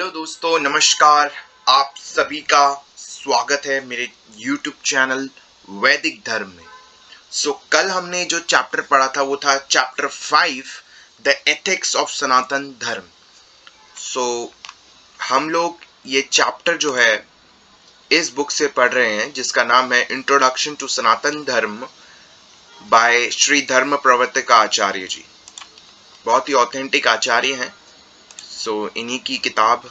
Hello दोस्तों, नमस्कार। आप सभी का स्वागत है मेरे YouTube चैनल वैदिक धर्म में। कल हमने जो चैप्टर पढ़ा था वो था चैप्टर 5 द एथिक्स ऑफ सनातन धर्म। हम लोग ये चैप्टर जो है इस बुक से पढ़ रहे हैं जिसका नाम है इंट्रोडक्शन टू सनातन धर्म बाय श्री धर्म प्रवर्तक आचार्य जी। बहुत ही ऑथेंटिक आचार्य हैं। इन्हीं की किताब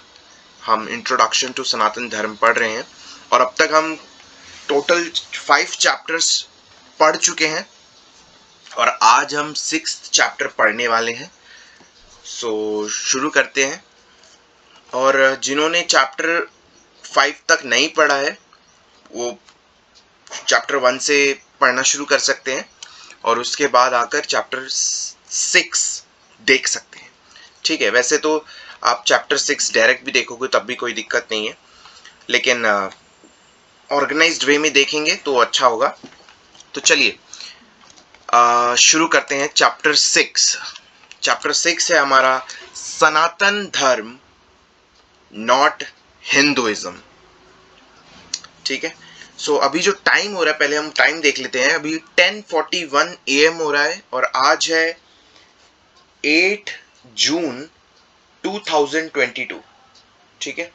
हम इंट्रोडक्शन टू सनातन धर्म पढ़ रहे हैं और अब तक हम टोटल 5 चैप्टर्स पढ़ चुके हैं और आज हम 6th चैप्टर पढ़ने वाले हैं। शुरू करते हैं। और जिन्होंने चैप्टर 5 तक नहीं पढ़ा है वो चैप्टर 1 से पढ़ना शुरू कर सकते हैं और उसके बाद आकर चैप्टर 6 देख सकते हैं। ठीक है, वैसे तो आप चैप्टर 6 डायरेक्ट भी देखोगे तब भी कोई दिक्कत नहीं है, लेकिन ऑर्गेनाइज्ड वे में देखेंगे तो अच्छा होगा। तो चलिए शुरू करते हैं। चैप्टर 6 है हमारा सनातन धर्म नॉट हिंदुइज्म। ठीक है, अभी जो टाइम हो रहा है, पहले हम टाइम देख लेते हैं। अभी 10:41 AM हो रहा है और आज है 8 जून 2022। ठीक है,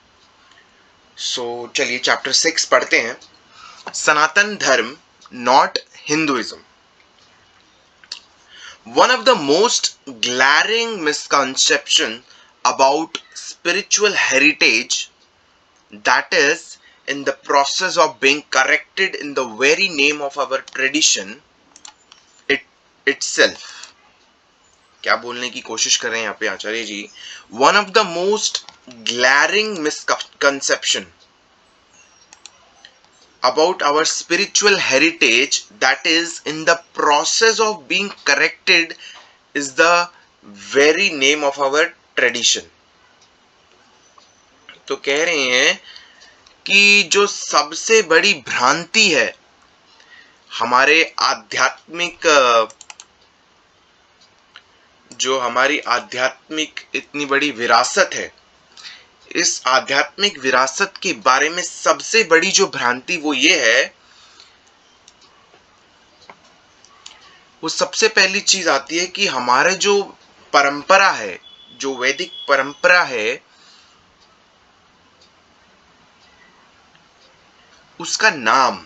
चलिए चैप्टर 6 पढ़ते हैं। सनातन धर्म not Hinduism. One of the most glaring misconceptions about spiritual heritage that is in the process of being corrected in the very name of our tradition itself. क्या बोलने की कोशिश कर रहे हैं यहाँ पे आचार्य जी? One of the most glaring misconception about our spiritual heritage that is in the process of being corrected is the very name of our tradition. तो कह रहे हैं कि जो सबसे बड़ी भ्रांति है हमारे आध्यात्मिक, जो हमारी आध्यात्मिक इतनी बड़ी विरासत है, इस आध्यात्मिक विरासत के बारे में सबसे बड़ी जो भ्रांति वो ये है, वो सबसे पहली चीज आती है कि हमारे जो परंपरा है, जो वैदिक परंपरा है, उसका नाम,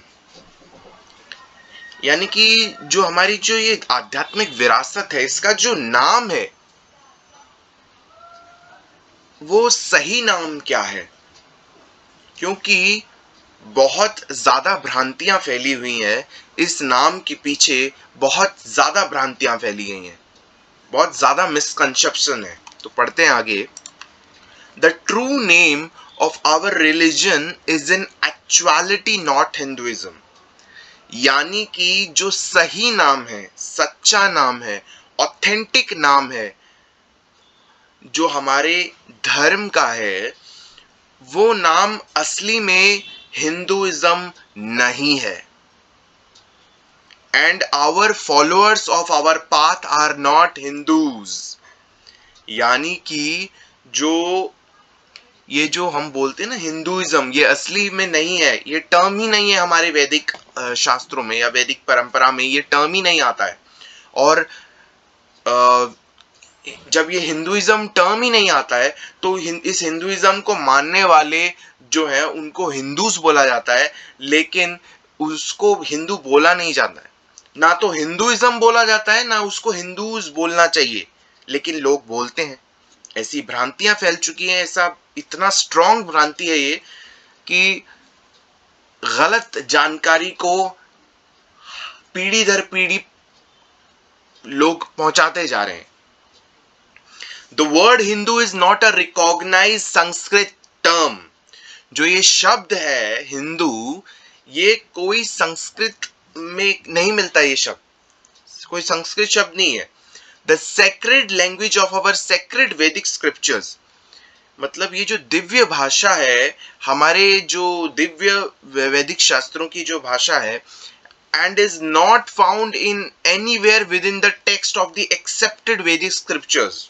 यानी कि जो हमारी जो ये आध्यात्मिक विरासत है, इसका जो नाम है वो सही नाम क्या है? क्योंकि बहुत ज्यादा भ्रांतियां फैली हुई हैं, इस नाम के पीछे बहुत ज्यादा भ्रांतियां फैली गई हैं, बहुत ज्यादा मिसकंसेप्शन है। तो पढ़ते हैं आगे। The true name of our religion is in actuality not Hinduism. यानी कि जो सही नाम है, सच्चा नाम है, ऑथेंटिक नाम है, जो हमारे धर्म का है, वो नाम असली में हिंदुइज्म नहीं है। And our followers of our path are not Hindus. यानी कि ये जो हम बोलते हैं ना हिंदुइज्म, ये असली में नहीं है, ये टर्म ही नहीं है हमारे वैदिक शास्त्रों में या वैदिक परंपरा में, ये टर्म ही नहीं आता है। और जब ये हिंदुइज्म टर्म ही नहीं आता है तो इस हिंदुइज्म को मानने वाले जो है उनको हिंदूज बोला जाता है, लेकिन उसको हिंदू बोला नहीं जाता है। ना तो हिंदुइज्म बोला जाता है, ना उसको हिंदूज बोलना चाहिए, लेकिन लोग बोलते हैं। ऐसी भ्रांतियां फैल चुकी हैं, ऐसा इतना स्ट्रॉन्ग भ्रांति है ये कि गलत जानकारी को पीढ़ी दर पीढ़ी लोग पहुंचाते जा रहे हैं। The word Hindu is not a recognized Sanskrit term. जो ये शब्द है हिंदू, ये कोई संस्कृत में नहीं मिलता, ये शब्द कोई संस्कृत शब्द नहीं है। The sacred language of our sacred Vedic scriptures, मतलब ये जो दिव्य भाषा है, हमारे जो दिव्य वैदिक शास्त्रों की जो भाषा है, and is not found in anywhere within the text of the accepted Vedic scriptures.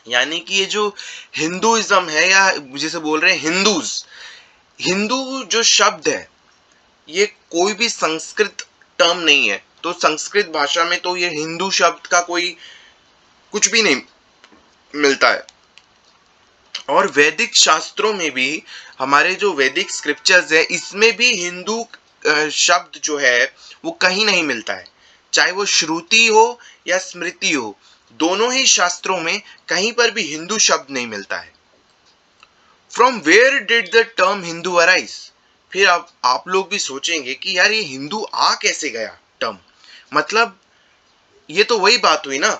यानी कि ये जो हिंदुइज्म है, या जिसे बोल रहे हैं हिंदूज, हिंदू जो शब्द है ये कोई भी संस्कृत टर्म नहीं है। तो संस्कृत भाषा में तो ये हिंदू शब्द का कोई कुछ भी नहीं मिलता है। और वैदिक शास्त्रों में भी, हमारे जो वैदिक स्क्रिप्चर्स है, इसमें भी हिंदू शब्द जो है वो कहीं नहीं मिलता है। चाहे वो श्रुति हो या स्मृति हो, दोनों ही शास्त्रों में कहीं पर भी हिंदू शब्द नहीं मिलता है। From where did the term Hindu arise? फिर आप लोग भी सोचेंगे कि यार ये हिंदू आ कैसे गया टर्म। मतलब ये तो वही बात हुई ना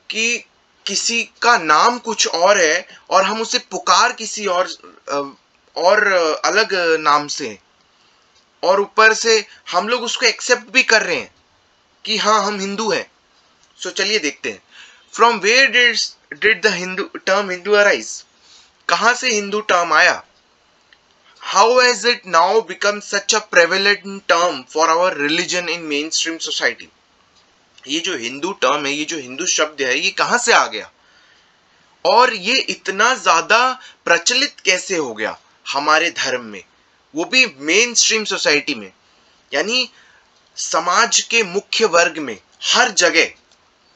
कि किसी का नाम कुछ और है और हम उसे पुकार किसी और अलग नाम से, और ऊपर से हम लोग उसको एक्सेप्ट भी कर रहे हैं कि हाँ हम हिंदू हैं। सो चलिए देखते हैं, from where did the Hindu term Hindu arise? कहां से हिंदू टर्म आया? How has it now become such a prevalent term for our religion in mainstream society? ये जो हिंदू टर्म है, ये जो हिंदू शब्द है, ये कहां से आ गया और ये इतना ज्यादा प्रचलित कैसे हो गया हमारे धर्म में, वो भी मेन स्ट्रीम सोसाइटी में? यानी समाज के मुख्य वर्ग में, हर जगह,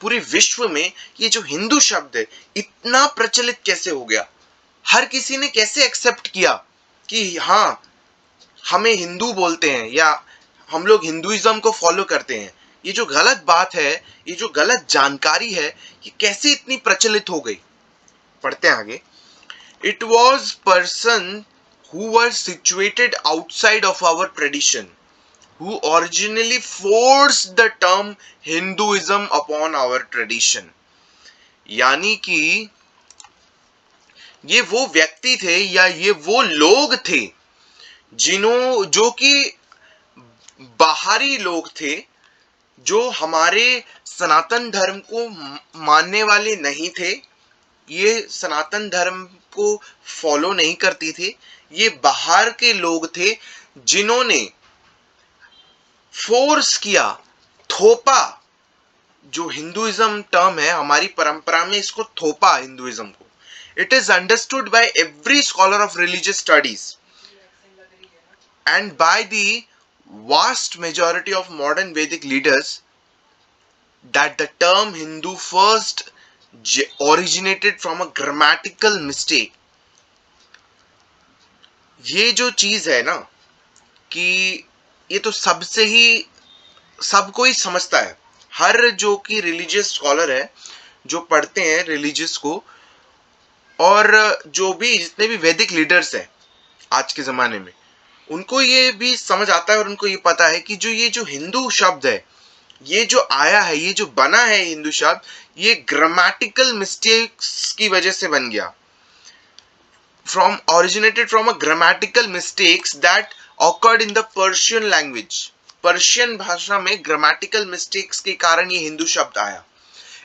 पूरे विश्व में ये जो हिंदू शब्द है इतना प्रचलित कैसे हो गया? हर किसी ने कैसे एक्सेप्ट किया कि हाँ हमें हिंदू बोलते हैं या हम लोग हिंदुइज्म को फॉलो करते हैं? ये जो गलत बात है, ये जो गलत जानकारी है, ये कैसे इतनी प्रचलित हो गई? पढ़ते हैं आगे। It was person who were situated outside of our tradition who originally forced the term Hinduism upon our tradition। यानी कि ये वो व्यक्ति थे या ये वो लोग थे जो कि बाहरी लोग थे, जो हमारे सनातन धर्म को मानने वाले नहीं थे, ये सनातन धर्म को फॉलो नहीं करती थे। ये बाहर के लोग थे जिन्होंने फोर्स किया, थोपा, जो हिंदुइज्म टर्म है हमारी परंपरा में, इसको थोपा हिंदुइज्म को। It is understood by every scholar of religious studies and by the vast majority of modern Vedic leaders that the term Hindu first originated from a grammatical mistake। ये जो चीज है ना कि ये तो सबसे ही सबको ही समझता है, हर जो कि रिलीजियस स्कॉलर है, जो पढ़ते हैं रिलीजियस को, और जो भी जितने भी वैदिक लीडर्स हैं आज के जमाने में, उनको ये भी समझ आता है और उनको ये पता है कि ये जो हिंदू शब्द है, ये जो आया है, ये जो बना है हिंदू शब्द, ये ग्रामेटिकल मिस्टेक्स की वजह से बन गया। originated from a grammatical mistakes that occurred in the Persian language। Persian भाषा में ग्रामेटिकल मिस्टेक्स के कारण ये हिंदू शब्द आया।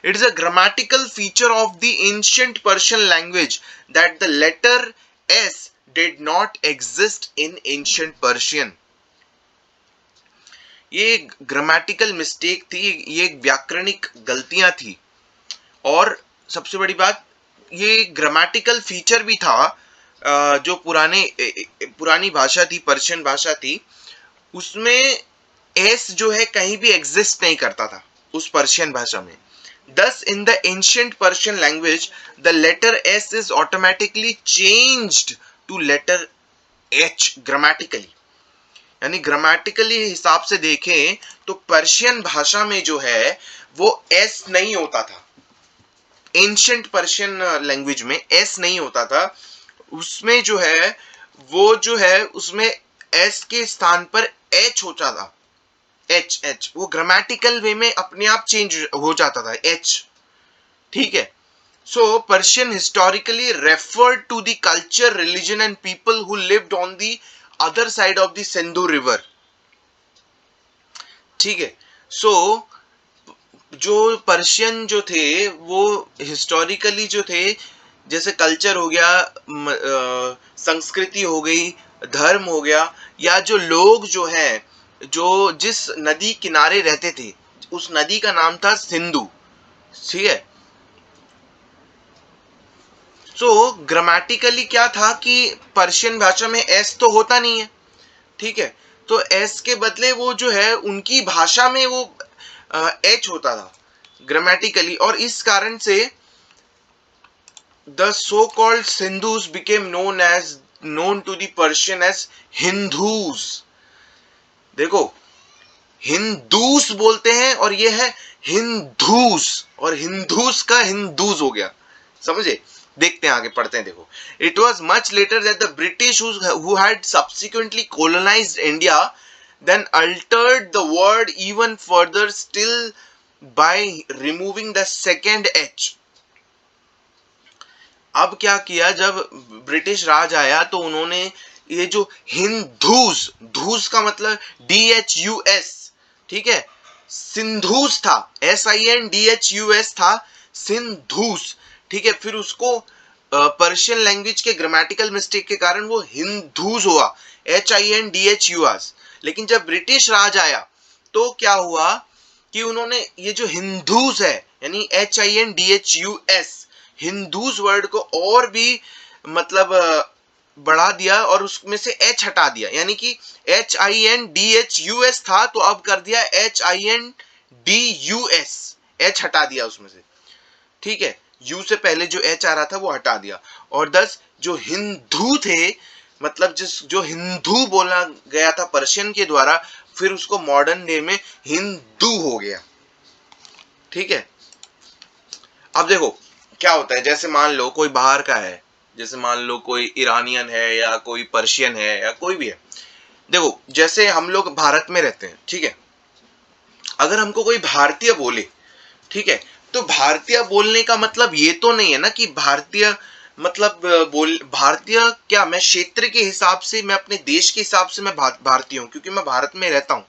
It is a grammatical feature of the ancient Persian language that the letter S did not exist in ancient Persian। ये grammatical mistake थी, ये व्याकरणिक गलतियां थी, और सबसे बड़ी बात, ये ग्रामेटिकल फीचर भी था। जो पुरानी भाषा थी, पर्शियन भाषा थी, उसमें एस जो है कहीं भी एग्जिस्ट नहीं करता था उस पर्शियन भाषा में। Thus in the ancient Persian language the letter S is automatically changed to letter H grammatically। यानी ग्रामेटिकली हिसाब से देखें तो पर्शियन भाषा में जो है वो एस नहीं होता था। एंशिएंट पर्शियन लैंग्वेज में एस नहीं होता था, उसमें जो है वो जो है उसमें एस के स्थान पर एच होता था। एच वो ग्रामेटिकल वे में अपने आप चेंज हो जाता था, एच। ठीक है। So Persian historically referred to the culture, religion and people who lived on the other side of the Sindhu river. ठीक है। सो जो पर्शियन जो थे वो हिस्टोरिकली जो थे, जैसे कल्चर हो गया, संस्कृति हो गई, धर्म हो गया, या जो लोग जो हैं जो जिस नदी किनारे रहते थे, उस नदी का नाम था सिंधु। ठीक है। सो ग्रामेटिकली क्या था कि पर्शियन भाषा में एस तो होता नहीं है, ठीक है, तो एस के बदले वो जो है उनकी भाषा में वो एच होता था ग्रामेटिकली, और इस कारण से the so-called Sindhus became known to the Persian as Hindus। देखो, हिंदूस बोलते हैं और ये है हिंदूस, और हिंदूस का हिंदूस हो गया, समझे। देखते हैं आगे, पढ़ते हैं। देखो, it was much later that the British who had subsequently colonized India then altered the word even further, still by removing the second H। अब क्या किया, जब ब्रिटिश राज आया तो उन्होंने ये जो हिंदूस, धूस का मतलब DHUS, ठीक है, सिंधूस था, SINDHUS था, सिंधूस, ठीक है, फिर उसको पर्शियन लैंग्वेज के ग्रामेटिकल मिस्टेक के कारण वो हिंदूस हुआ, HINDHUS। लेकिन जब ब्रिटिश राज आया तो क्या हुआ कि उन्होंने ये जो हिंदूस है यानी HINDHUS, हिंदूज वर्ड को और भी मतलब बढ़ा दिया और उसमें से एच हटा दिया, यानी कि HINDHUS था तो अब कर दिया HINDUS, एच हटा दिया उसमें से, ठीक है, यू से पहले जो एच आ रहा था वो हटा दिया, और दस जो हिंदू थे, मतलब जो हिंदू बोला गया था पर्शियन के द्वारा, फिर उसको मॉडर्न डे में हिंदू हो गया, ठीक है। अब देखो क्या होता है, जैसे मान लो कोई बाहर का है, जैसे मान लो कोई ईरानियन है या कोई पर्शियन है या कोई भी है। देखो, जैसे हम लोग भारत में रहते हैं, ठीक है, अगर हमको कोई भारतीय बोले, ठीक है, तो भारतीय बोलने का मतलब ये तो नहीं है ना कि भारतीय मतलब भारतीय क्या, मैं क्षेत्र के हिसाब से, मैं अपने देश के हिसाब से मैं भारतीय हूँ क्योंकि मैं भारत में रहता हूँ।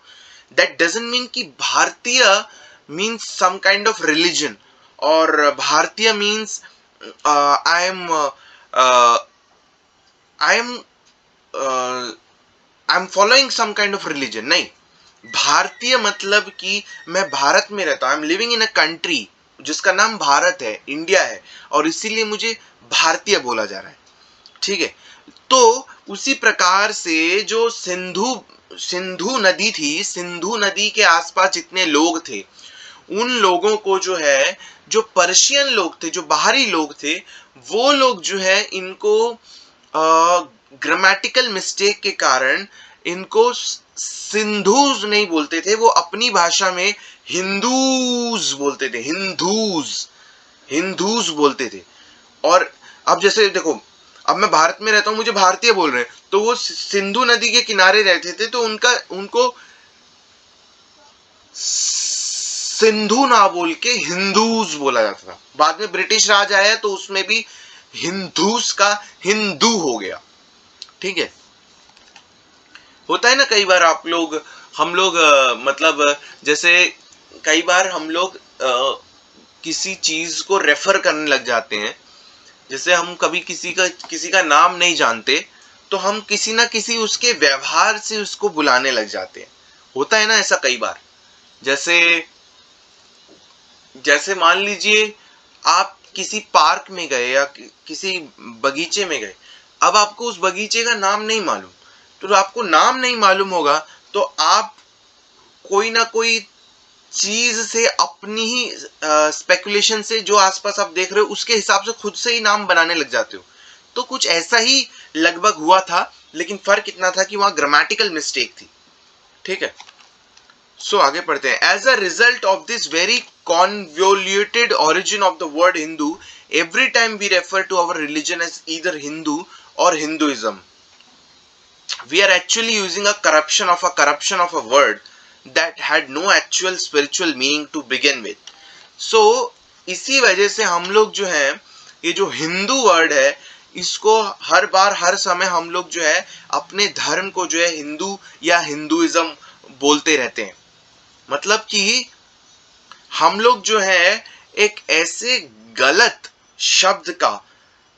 दैट डजंट मीन कि भारतीय means some kind of religion, और भारतीय means I am following some kind of religion. नहीं, भारतीय मतलब कि मैं भारत में रहता हूँ, I am living in a country जिसका नाम भारत है, इंडिया है, और इसीलिए मुझे भारतीय बोला जा रहा है, ठीक है। तो उसी प्रकार से जो सिंधु नदी थी, सिंधु नदी के आसपास जितने लोग थे, उन लोगों को जो है, जो पर्शियन लोग थे, जो बाहरी लोग थे, वो लोग जो है इनको ग्रामेटिकल मिस्टेक के कारण इनको सिंधुज नहीं बोलते थे, वो अपनी भाषा में हिंदूज बोलते थे, हिंदूज बोलते थे। और अब जैसे देखो, अब मैं भारत में रहता हूं, मुझे भारतीय बोल रहे हैं, तो वो सिंधु नदी के किनारे रहते थे तो उनको सिंधु ना बोल के हिंदूज बोला जाता था। बाद में ब्रिटिश राज आया तो उसमें भी हिंदूस का हिंदू हो गया, ठीक है। होता है ना कई बार हम लोग मतलब जैसे कई बार हम लोग किसी चीज को रेफर करने लग जाते हैं, जैसे हम कभी किसी का नाम नहीं जानते तो हम किसी ना किसी उसके व्यवहार से उसको बुलाने लग जाते हैं। होता है ना ऐसा कई बार। जैसे जैसे मान लीजिए आप किसी पार्क में गए या किसी बगीचे में गए, अब आपको उस बगीचे का नाम नहीं मालूम, तो आपको नाम नहीं मालूम होगा तो आप कोई ना कोई चीज से अपनी ही स्पेकुलेशन से जो आसपास आप देख रहे हो उसके हिसाब से खुद से ही नाम बनाने लग जाते हो। तो कुछ ऐसा ही लगभग हुआ था, लेकिन फर्क इतना था कि वहां ग्रामेटिकल मिस्टेक थी, ठीक है। सो आगे पढ़ते हैं। As a result of this very convoluted origin of the word Hindu, every time we refer to our religion as either Hindu or Hinduism, we are actually using a corruption of a word that had no actual spiritual meaning to begin with। So इसी वजह से हम लोग जो है, ये जो Hindu word है, इसको हर बार हर समय हम लोग जो है अपने धर्म को जो है हिंदू या हिंदुइज्म बोलते रहते हैं। मतलब कि हम लोग जो है एक ऐसे गलत शब्द का,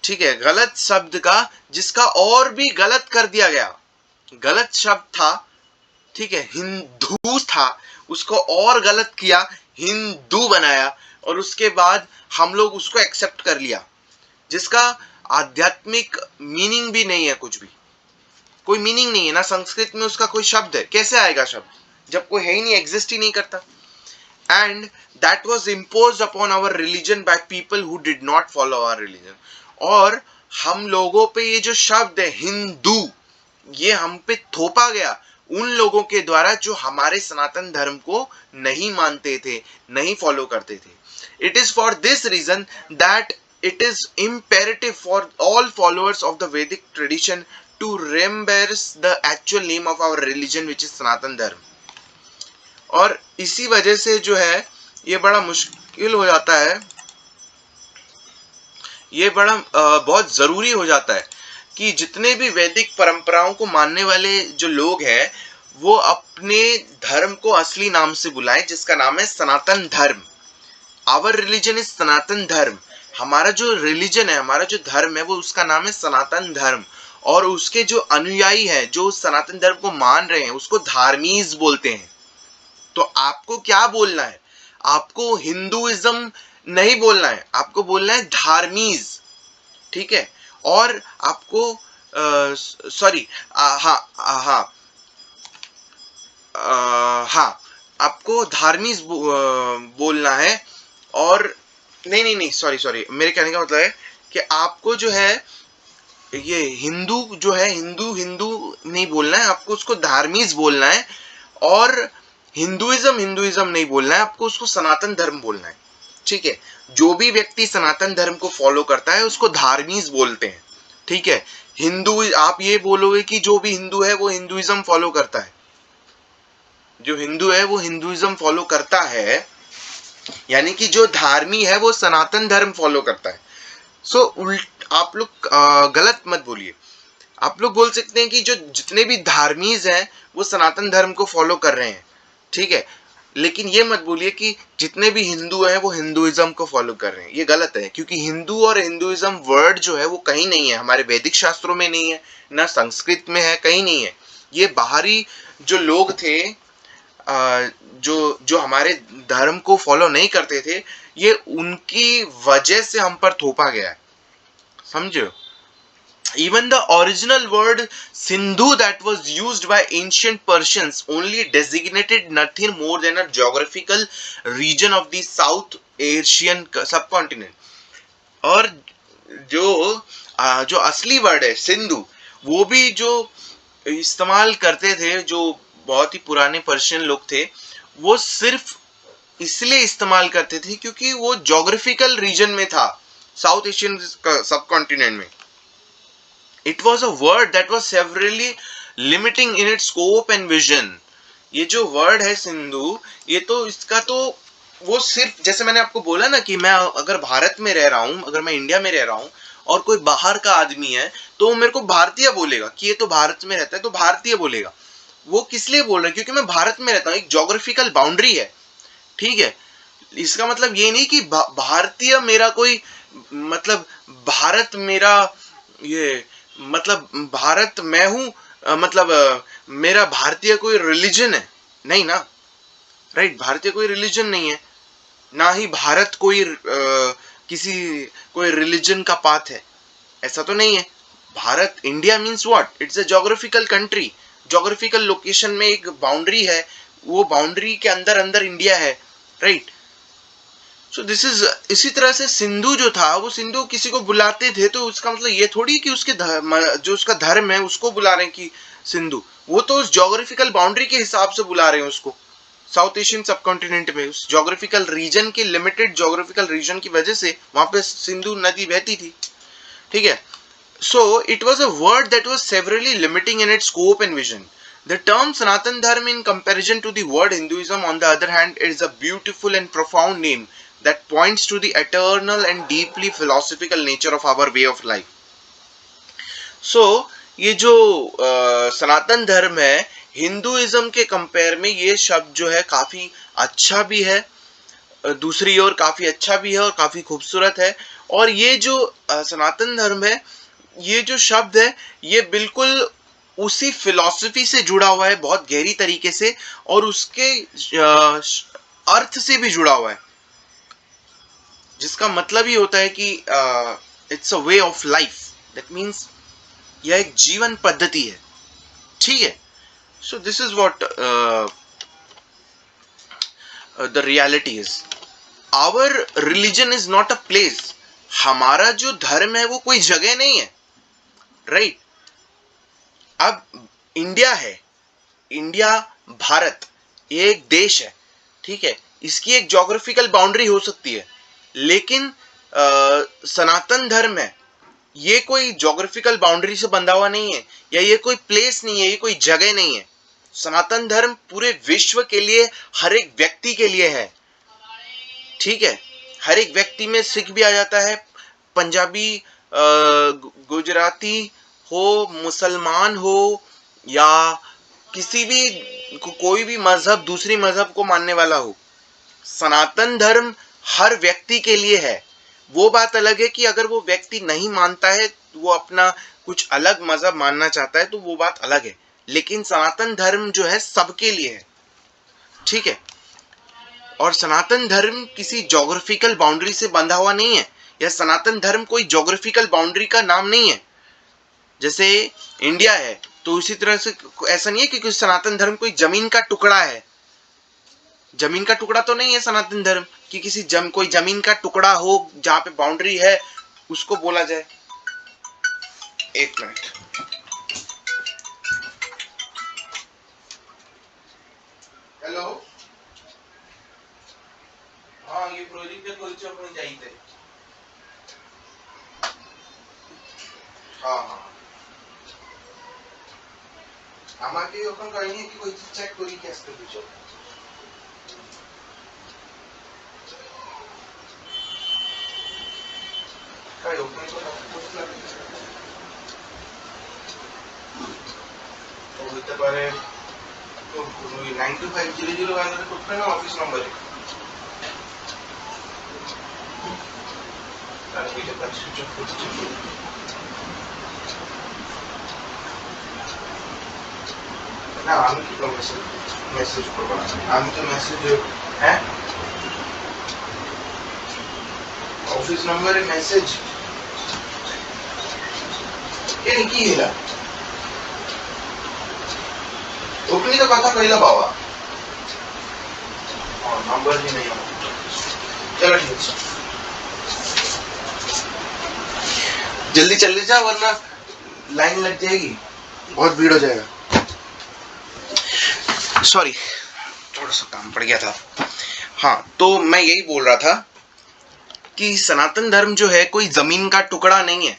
ठीक है, गलत शब्द का जिसका और भी गलत कर दिया गया, गलत शब्द था, ठीक है, हिंदू था, उसको और गलत किया, हिंदू बनाया, और उसके बाद हम लोग उसको एक्सेप्ट कर लिया, जिसका आध्यात्मिक मीनिंग भी नहीं है, कुछ भी कोई मीनिंग नहीं है ना, संस्कृत में उसका कोई शब्द है, कैसे आएगा शब्द जब कोई है ही नहीं, एग्जिस्ट ही नहीं करता। And that was imposed upon our religion by people who did not follow our religion. और हम लोगों पे ये जो शब्द है हिंदू, ये हम पे थोपा गया उन लोगों के द्वारा जो हमारे सनातन धर्म को नहीं मानते थे, नहीं फॉलो करते थे। It is for this reason that it is imperative for all followers of the Vedic tradition to remember the actual name of our religion, which is Sanatan Dharma. और इसी वजह से जो है ये बड़ा मुश्किल हो जाता है, ये बड़ा बहुत जरूरी हो जाता है कि जितने भी वैदिक परंपराओं को मानने वाले जो लोग हैं वो अपने धर्म को असली नाम से बुलाएं, जिसका नाम है सनातन धर्म। आवर रिलीजन इज सनातन धर्म। हमारा जो रिलीजन है, हमारा जो धर्म है, वो उसका नाम है सनातन धर्म। और उसके जो अनुयायी हैं, जो सनातन धर्म को मान रहे हैं, उसको धार्मीज बोलते हैं। तो आपको क्या बोलना है? आपको हिंदुइज्म नहीं बोलना है, आपको बोलना है धार्मीज, ठीक है। और आपको सॉरी हाँ, आपको धार्मीज बोलना है। और नहीं सॉरी, मेरे कहने का मतलब है कि आपको जो है ये हिंदू जो है, हिंदू नहीं बोलना है, आपको उसको धार्मीज बोलना है। और हिंदुइज्म नहीं बोलना है, आपको उसको सनातन धर्म बोलना है, ठीक है। जो भी व्यक्ति सनातन धर्म को फॉलो करता है उसको धार्मीज बोलते हैं, ठीक है। हिंदू, आप ये बोलोगे कि जो भी हिंदू है वो हिंदुइज्म फॉलो करता है, जो हिंदू है वो हिंदुइज्म फॉलो करता है, यानी कि जो धार्मी है वो सनातन धर्म फॉलो करता है। सो आप लोग गलत मत बोलिए। आप लोग बोल सकते हैं कि जो जितने भी धार्मीज हैं वो सनातन धर्म को फॉलो कर रहे हैं, ठीक है। लेकिन ये मत बोलिए कि जितने भी हिंदू हैं वो हिंदुइज्म को फॉलो कर रहे हैं, ये गलत है। क्योंकि हिंदू और हिंदुइज्म वर्ड जो है वो कहीं नहीं है, हमारे वैदिक शास्त्रों में नहीं है, ना संस्कृत में है, कहीं नहीं है। ये बाहरी जो लोग थे, जो हमारे धर्म को फॉलो नहीं करते थे, ये उनकी वजह से हम पर थोपा गया है, समझो। Even the original word Sindhu that was used by ancient Persians only designated nothing more than a geographical region of the South Asian subcontinent. और जो असली वर्ड है सिंधु, वो भी जो इस्तेमाल करते थे जो बहुत ही पुराने पर्शियन लोग थे, वो सिर्फ इसलिए इस्तेमाल करते थे क्योंकि वो ज्योग्राफिकल रीजन में था, साउथ एशियन सबकॉन्टिनेंट में। It was a word that was severely limiting in its scope and vision. ये जो वर्ड है सिंधु, ये तो इसका तो वो सिर्फ, जैसे मैंने आपको बोला ना कि मैं अगर भारत में रह रहा हूँ, अगर मैं इंडिया में रह रहा हूँ और कोई बाहर का आदमी है तो वो मेरे को भारतीय बोलेगा कि ये तो भारत में रहता है, तो भारतीय बोलेगा। वो किस लिए बोल रहा है? क्योंकि मैं भारत में रहता हूँ, एक ज्योग्राफिकल बाउंड्री है, ठीक है। इसका मतलब ये नहीं कि भारतीय मेरा कोई मतलब, भारत मेरा ये मतलब भारत मैं हूं, मतलब मेरा भारतीय कोई रिलीजन है, नहीं ना, राइट। भारतीय कोई रिलीजन नहीं है, ना ही भारत कोई किसी कोई रिलीजन का पाथ है, ऐसा तो नहीं है। Bharat, India means what? It's a geographical country, geographical location में एक बाउंड्री है, वो बाउंड्री के अंदर अंदर इंडिया है, राइट। सो दिस इज, इसी तरह से सिंधु जो था, वो सिंधु किसी को बुलाते थे तो उसका मतलब ये थोड़ी कि उसके जो उसका धर्म है उसको बुला रहे हैं कि सिंधु, वो तो उस ज्योग्राफिकल बाउंड्री के हिसाब से बुला रहे हैं उसको। साउथ एशियन सबकॉन्टिनेंट में उस ज्योग्राफिकल रीजन के, लिमिटेड ज्योग्राफिकल रीजन की वजह से वहां पे सिंधु नदी बहती थी, ठीक है। So it was a word that was severely limiting in its scope and vision. The term Sanatan Dharma in comparison to the word Hinduism on the other hand is a beautiful and profound name that points to the eternal and deeply philosophical nature of our way of life. So ये जो सनातन धर्म है, Hinduism के compare में ये शब्द जो है काफी अच्छा भी है, दूसरी ओर काफी अच्छा भी है और काफी खूबसूरत है। और ये जो सनातन धर्म है, ये जो शब्द है, ये बिल्कुल उसी फिलॉसफी से जुड़ा हुआ है बहुत गहरी तरीके से, और उसके अर्थ से भी जुड़ा हुआ है, जिसका मतलब ही होता है कि it's a way of life, that means यह एक जीवन पद्धति है, ठीक है। So this is what the reality is. Our religion is not a place, हमारा जो धर्म है वो कोई जगह नहीं है, राइट। अब इंडिया है, इंडिया भारत एक देश है, ठीक है, इसकी एक ज्योग्राफिकल बाउंड्री हो सकती है, लेकिन सनातन धर्म है, ये कोई ज्योग्राफिकल बाउंड्री से बंधा हुआ नहीं है, या ये कोई प्लेस नहीं है, ये कोई जगह नहीं है। सनातन धर्म पूरे विश्व के लिए, हर एक व्यक्ति के लिए है, ठीक है। हर एक व्यक्ति में सिख भी आ जाता है, पंजाबी, गुजराती हो, मुसलमान हो, या किसी भी कोई भी मजहब, दूसरी मजहब को मानने वाला हो, सनातन धर्म हर व्यक्ति के लिए है। वो बात अलग है कि अगर वो व्यक्ति नहीं मानता है, वो अपना कुछ अलग मजहब मानना चाहता है, तो वो बात अलग है, लेकिन सनातन धर्म जो है सबके लिए है, ठीक है। और सनातन धर्म किसी ज्योग्राफिकल बाउंड्री से बंधा हुआ नहीं है, या सनातन धर्म कोई ज्योग्राफिकल बाउंड्री का नाम नहीं है। जैसे इंडिया है तो उसी तरह से ऐसा नहीं है कि सनातन धर्म कोई जमीन का टुकड़ा है, जमीन का टुकड़ा तो नहीं है सनातन धर्म कि किसी कोई जमीन का टुकड़ा हो जहां पे बाउंड्री है उसको बोला जाए। एक मिनट, हेलो, हाँ ये प्रोजेक्ट करूचे आपण जायचंय, हाँ हाँ আমাকে ওখান কাহিনী কি কই চেক করি কি আসতে বুঝো কাই ওখানে তো পোস্ট লাগে তো হতে পারে তো 92500 वाले করতে না অফিস নম্বরে তার ভিডিও কাজ সুযোগ করতে না আমি কি মেসেজ করব না, আমি তো মেসেজ হ্যাঁ অফিস নম্বরে মেসেজ ये की है ओपनी तो कथा कहला बाबा और नंबर भी नहीं है, चलो ठीक है जल्दी चल जा वरना लाइन लग जाएगी, बहुत भीड़ हो जाएगा। सॉरी थोड़ा सा काम पड़ गया था। हाँ तो मैं यही बोल रहा था कि सनातन धर्म जो है कोई जमीन का टुकड़ा नहीं है,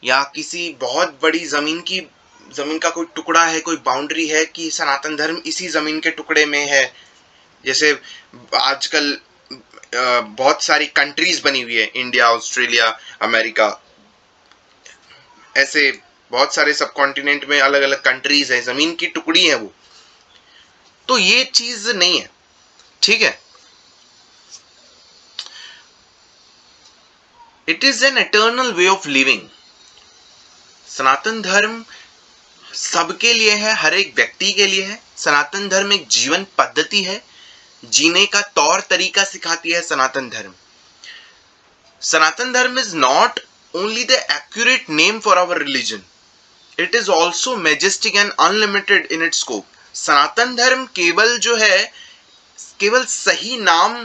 या किसी बहुत बड़ी जमीन का कोई टुकड़ा है, कोई बाउंड्री है कि सनातन धर्म इसी जमीन के टुकड़े में है। जैसे आजकल बहुत सारी कंट्रीज बनी हुई है, इंडिया, ऑस्ट्रेलिया, अमेरिका, ऐसे बहुत सारे सब कॉन्टिनेंट में अलग अलग कंट्रीज है, जमीन की टुकड़ी है वो, तो ये चीज नहीं है, ठीक है। It is an eternal way of living. Sanatan Dharma सबके लिए है, हर एक व्यक्ति के लिए है। सनातन धर्म एक जीवन पद्धति है, जीने का तौर तरीका सिखाती है सनातन धर्म। सनातन Dharma is not only the accurate name for our religion, it is also majestic and unlimited in its scope. सनातन धर्म केवल जो है, केवल सही नाम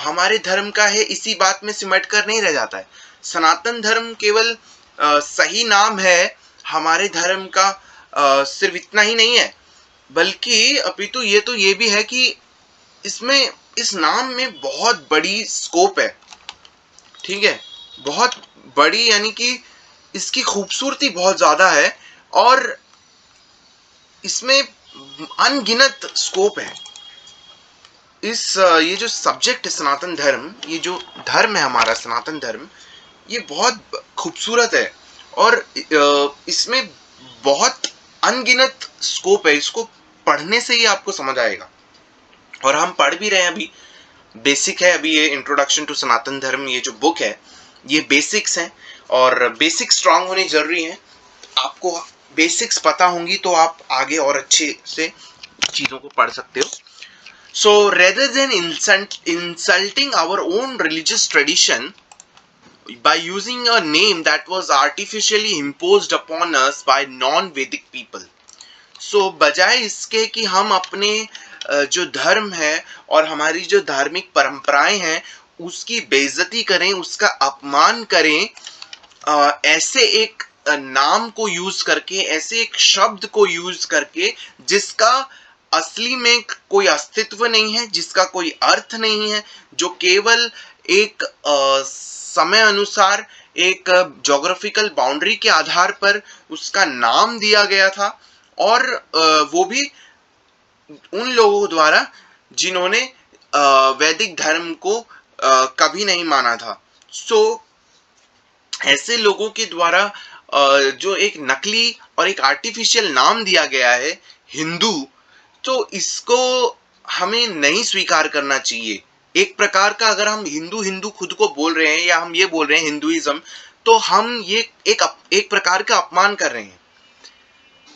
हमारे धर्म का है इसी बात में सिमट कर नहीं रह जाता है। सनातन धर्म केवल सही नाम है हमारे धर्म का, सिर्फ इतना ही नहीं है, बल्कि अपितु ये भी है कि इसमें, इस नाम में बहुत बड़ी स्कोप है, ठीक है, बहुत बड़ी, यानी कि इसकी खूबसूरती बहुत ज्यादा है और इसमें अनगिनत स्कोप है। ये जो सब्जेक्ट है सनातन धर्म, ये जो धर्म है हमारा सनातन धर्म, ये बहुत खूबसूरत है और इसमें बहुत अनगिनत स्कोप है। इसको पढ़ने से ही आपको समझ आएगा, और हम पढ़ भी रहे हैं अभी। बेसिक है अभी ये इंट्रोडक्शन टू सनातन धर्म, ये जो बुक है ये बेसिक्स हैं, और बेसिक स्ट्रांग होने जरूरी है। आपको बेसिक्स पता होंगी तो आप आगे और अच्छे से चीजों को पढ़ सकते हो। So rather than insulting our own religious tradition, by using a name that was artificially imposed upon us by non-Vedic people. So बजाय इसके कि हम अपने जो धर्म है और हमारी जो धार्मिक परंपराएं हैं उसकी बेइज्जती करें, उसका अपमान करें, ऐसे एक नाम को यूज करके, ऐसे एक शब्द को यूज करके जिसका असली में कोई अस्तित्व नहीं है, जिसका कोई अर्थ नहीं है, जो केवल एक समय अनुसार एक ज्योग्राफिकल बाउंड्री के आधार पर उसका नाम दिया गया था, और वो भी उन लोगों द्वारा जिन्होंने वैदिक धर्म को कभी नहीं माना था. सो ऐसे लोगों के द्वारा जो एक नकली और एक आर्टिफिशियल नाम दिया गया है हिंदू, तो इसको हमें नहीं स्वीकार करना चाहिए. एक प्रकार का अगर हम हिंदू हिंदू खुद को बोल रहे हैं या हम ये बोल रहे हैं हिंदुइज्म, तो हम ये एक प्रकार का अपमान कर रहे हैं.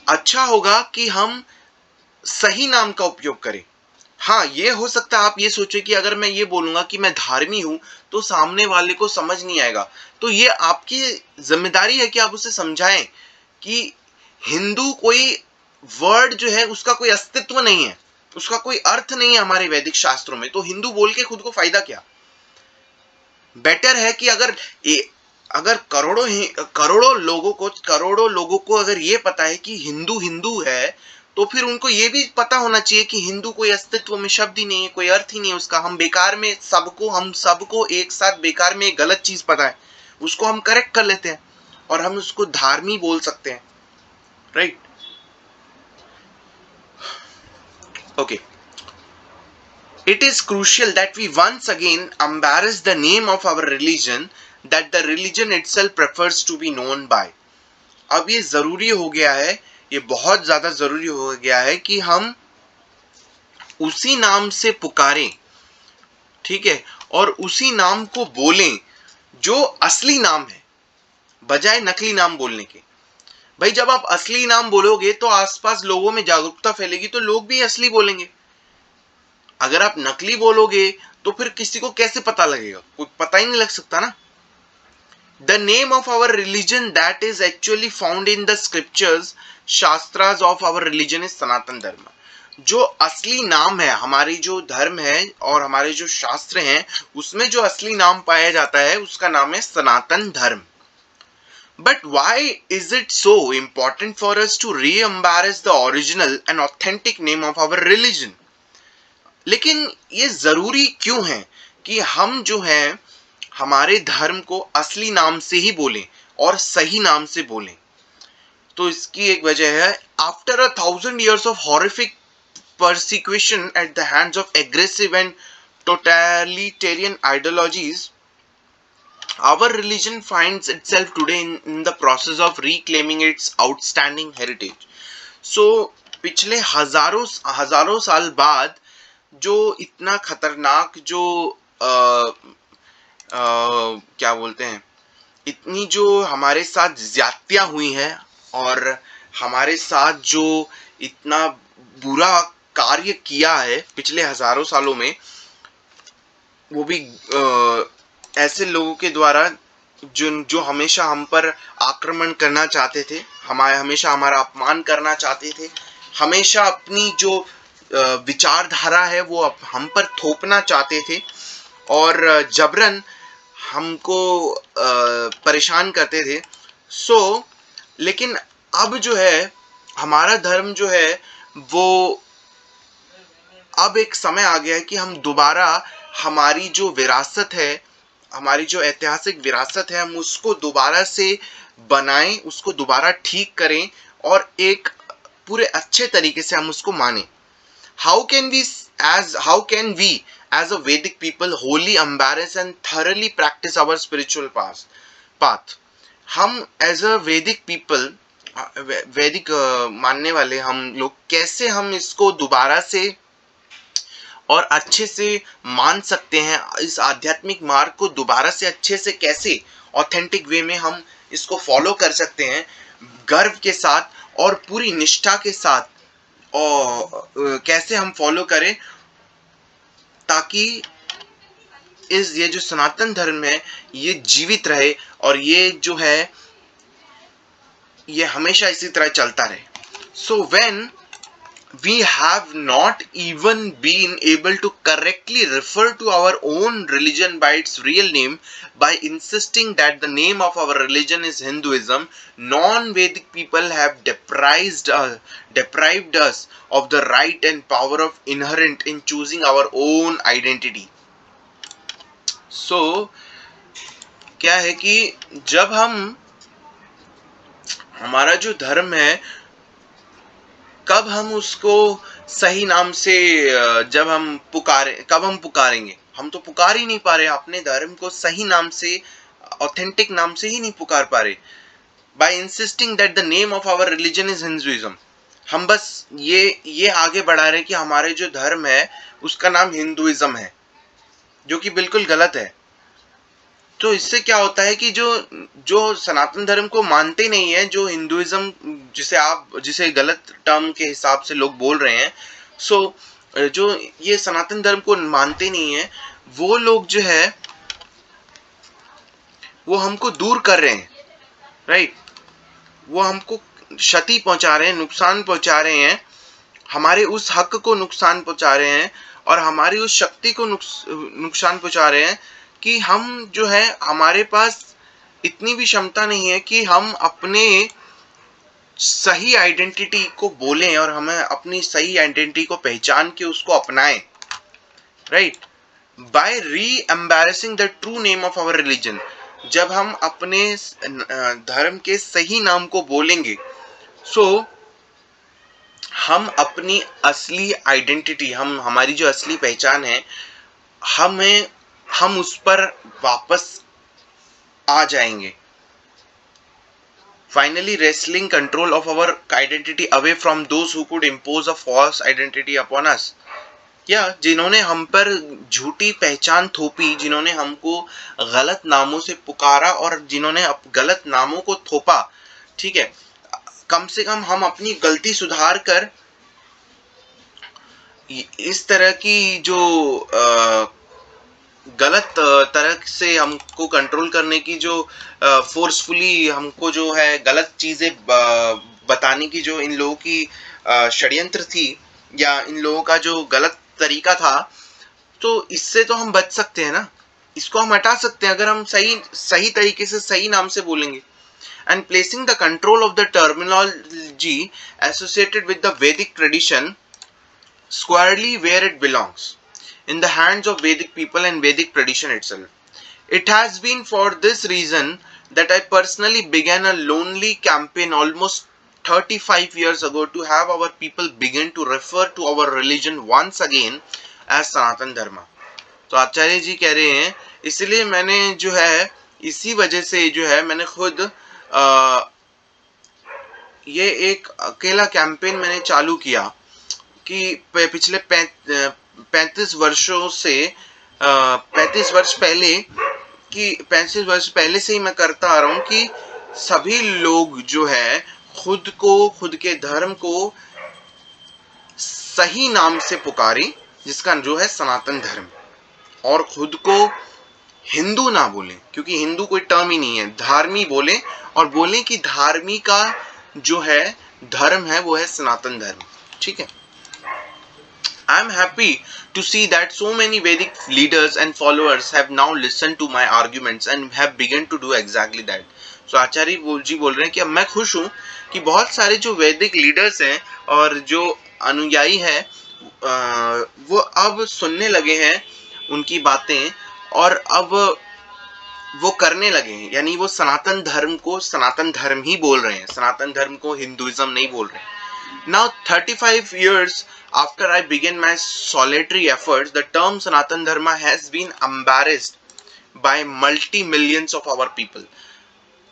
अच्छा होगा कि हम सही नाम का उपयोग करें. हाँ, ये हो सकता है आप ये सोचे कि अगर मैं ये बोलूंगा कि मैं धार्मी हूं तो सामने वाले को समझ नहीं आएगा. तो ये आपकी जिम्मेदारी है कि आप उसे समझाएं कि हिंदू कोई वर्ड जो है उसका कोई अस्तित्व नहीं है, उसका कोई अर्थ नहीं है हमारे वैदिक शास्त्रों में. तो हिंदू बोल के खुद को फायदा क्या? बेटर है कि अगर करोड़ों लोगों को अगर ये पता है कि हिंदू हिंदू है, तो फिर उनको ये भी पता होना चाहिए कि हिंदू कोई अस्तित्व में शब्द ही नहीं है, कोई अर्थ ही नहीं है उसका. हम सबको एक साथ बेकार में एक गलत चीज पता है, उसको हम करेक्ट कर लेते हैं और हम उसको धार्मी बोल सकते हैं. Right? Okay. It is crucial that we once again embrace the name of our religion that the religion itself prefers to be known by. अब ये जरूरी हो गया है, ये बहुत ज्यादा जरूरी हो गया है कि हम उसी नाम से पुकारें, ठीक है, और उसी नाम को बोलें जो असली नाम है, बजाय नकली नाम बोलने के. भाई, जब आप असली नाम बोलोगे तो आसपास लोगों में जागरूकता फैलेगी, तो लोग भी असली बोलेंगे. अगर आप नकली बोलोगे तो फिर किसी को कैसे पता लगेगा? कोई पता ही नहीं लग सकता ना. The name of our religion that is actually found in the scriptures, shastras of our religion is सनातन धर्म. जो असली नाम है, हमारी जो धर्म है और हमारे जो शास्त्र हैं, उसमें जो असली नाम पाया जाता है उसका नाम है सनातन धर्म. But why is it so important for us to re-embrace the original and authentic name of our religion? लेकिन ये जरूरी क्यों है कि हम जो है हमारे धर्म को असली नाम से ही बोलें और सही नाम से बोलें? तो इसकी एक वजह है, after 1000 years of horrific persecution at the hands of aggressive and totalitarian ideologies, our religion finds itself today in the process of reclaiming its outstanding heritage. So पिछले हजारों साल बाद जो इतना खतरनाक जो क्या बोलते हैं, इतनी जो हमारे साथ ज्यादतियां हुई हैं और हमारे साथ जो इतना बुरा कार्य किया है पिछले हजारों सालों में, वो भी ऐसे लोगों के द्वारा जो हमेशा हम पर आक्रमण करना चाहते थे, हमेशा हमारा अपमान करना चाहते थे, हमेशा अपनी जो विचारधारा है वो हम पर थोपना चाहते थे और जबरन हमको परेशान करते थे. लेकिन अब जो है हमारा धर्म जो है वो अब एक समय आ गया है कि हम दोबारा हमारी जो विरासत है, हमारी जो ऐतिहासिक विरासत है, हम उसको दोबारा से बनाएं, उसको दोबारा ठीक करें और एक पूरे अच्छे तरीके से हम उसको मानें. How can we as a Vedic people wholly embrace and thoroughly practice our spiritual path? हम as a Vedic people, वैदिक मानने वाले हम लोग कैसे हम इसको दोबारा से और अच्छे से मान सकते हैं? इस आध्यात्मिक मार्ग को दोबारा से अच्छे से कैसे ऑथेंटिक वे में हम इसको फॉलो कर सकते हैं, गर्व के साथ और पूरी निष्ठा के साथ, और कैसे हम फॉलो करें ताकि ये जो सनातन धर्म है ये जीवित रहे और ये जो है ये हमेशा इसी तरह चलता रहे. So when we have not even been able to correctly refer to our own religion by its real name by insisting that the name of our religion is Hinduism, non-Vedic people have deprived us of the right and power of inherent in choosing our own identity. So क्या है कि जब हमारा जो धर्म है कब हम उसको सही नाम से जब हम कब हम पुकारेंगे. हम तो पुकार ही नहीं पा रहे अपने धर्म को सही नाम से, ऑथेंटिक नाम से ही नहीं पुकार पा रहे. By insisting that the name of our religion is Hinduism, हम बस ये आगे बढ़ा रहे कि हमारे जो धर्म है उसका नाम हिंदुइज्म है, जो कि बिल्कुल गलत है. तो इससे क्या होता है कि जो सनातन धर्म को मानते नहीं है, जो हिंदुइज्म जिसे गलत टर्म के हिसाब से लोग बोल रहे हैं, सो जो ये सनातन धर्म को मानते नहीं है वो लोग जो है वो हमको दूर कर रहे हैं, राइट. वो हमको क्षति पहुंचा रहे हैं, नुकसान पहुंचा रहे हैं, हमारे उस हक को नुकसान पहुंचा रहे हैं और हमारी उस शक्ति को नुकसान पहुंचा रहे हैं कि हम जो है हमारे पास इतनी भी क्षमता नहीं है कि हम अपने सही आइडेंटिटी को बोलें और हमें अपनी सही आइडेंटिटी को पहचान के उसको अपनाएं, right. By re embracing the true name of our religion, जब हम अपने धर्म के सही नाम को बोलेंगे सो हम अपनी असली आइडेंटिटी, हमारी जो असली पहचान है हम उस पर वापस आ जाएंगे. Finally wrestling control of our identity away from those who could impose a false identity upon us. या जिन्होंने हम पर झूठी पहचान थोपी, जिन्होंने हमको गलत नामों से पुकारा और जिन्होंने गलत नामों को थोपा, ठीक है, कम से कम हम अपनी गलती सुधार कर इस तरह की जो गलत तरह से हमको कंट्रोल करने की जो फोर्सफुली हमको जो है गलत चीजें बताने की जो इन लोगों की षड्यंत्र थी या इन लोगों का जो गलत तरीका था, तो इससे तो हम बच सकते हैं ना. इसको हम हटा सकते हैं अगर हम सही तरीके से सही नाम से बोलेंगे. And placing the control of the terminology associated with the वैदिक tradition squarely where it belongs, in the hands of Vedic people and Vedic tradition itself. It has been for this reason that I personally began a lonely campaign almost 35 years ago to have our people begin to refer to our religion once again as Sanatan Dharma. तो आचार्य जी कह रहे हैं इसलिए मैंने जो है इसी वजह से जो है मैंने खुद ये एक अकेला कैंपेन मैंने चालू किया कि पिछले 35 वर्षों से 35 वर्ष पहले से ही मैं करता आ रहा हूँ कि सभी लोग जो है खुद के धर्म को सही नाम से पुकारें, जिसका जो है सनातन धर्म, और खुद को हिंदू ना बोलें, क्योंकि हिंदू कोई टर्म ही नहीं है, धार्मी बोलें और बोलें कि धार्मी का जो है धर्म है वो है सनातन धर्म. ठीक है. I am happy to see that so many Vedic leaders and followers have now listened to my arguments and have begun to do exactly that. So आचार्य जी बोल रहे हैं कि अब मैं खुश हूँ कि बहुत सारे जो वैदिक लीडर्स हैं और जो अनुयायी हैं वो अब सुनने लगे हैं उनकी बातें और अब वो करने लगे हैं, यानी वो सनातन धर्म को सनातन धर्म ही बोल रहे हैं, सनातन धर्म को हिंदुइज्म नहीं बोल रहे हैं. Now 35 years after I began my solitary efforts, the term Sanatan Dharma has been embarrassed by multi-millions of our people.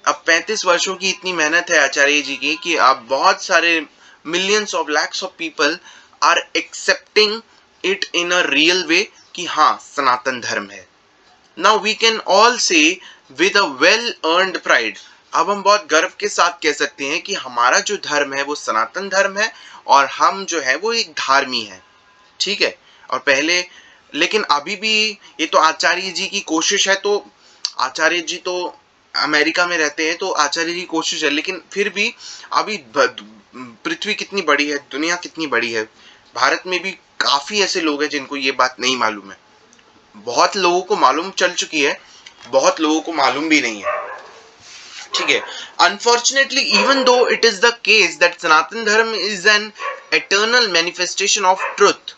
अब 35 वर्षों की इतनी मेहनत है आचार्य जी की कि अब बहुत सारे millions of lakhs of people are accepting it in a real way कि हाँ सनातन धर्म है. Now we can all say with a well-earned pride, अब हम बहुत गर्व के साथ कह सकते हैं कि हमारा जो धर्म है वो सनातन धर्म है और हम जो है वो एक धार्मी है. ठीक है. और पहले लेकिन अभी भी ये तो आचार्य जी की कोशिश है, तो आचार्य जी तो अमेरिका में रहते हैं, तो आचार्य जी की कोशिश है, लेकिन फिर भी अभी पृथ्वी कितनी बड़ी है, दुनिया कितनी बड़ी है, भारत में भी काफी ऐसे लोग हैं जिनको ये बात नहीं मालूम है। बहुत लोगों को मालूम चल चुकी है, बहुत लोगों को मालूम भी नहीं है। ठीक है, unfortunately even though it is the case that Sanatan Dharma is an eternal manifestation of truth,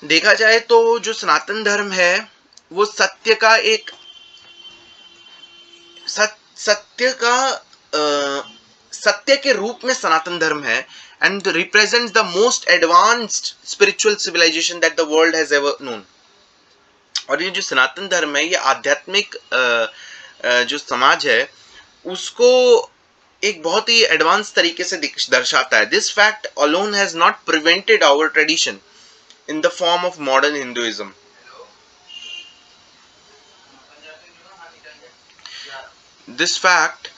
देखा जाए तो जो सनातन धर्म है वो सत्य का एक सत्य का सत्य के रूप में सनातन धर्म है, and represents the most advanced spiritual civilization that the world has ever known. और ये जो सनातन धर्म है ये आध्यात्मिक जो समाज है उसको एक बहुत ही एडवांस तरीके से दर्शाता है। This fact alone has not prevented our tradition in the form of modern Hinduism. This fact,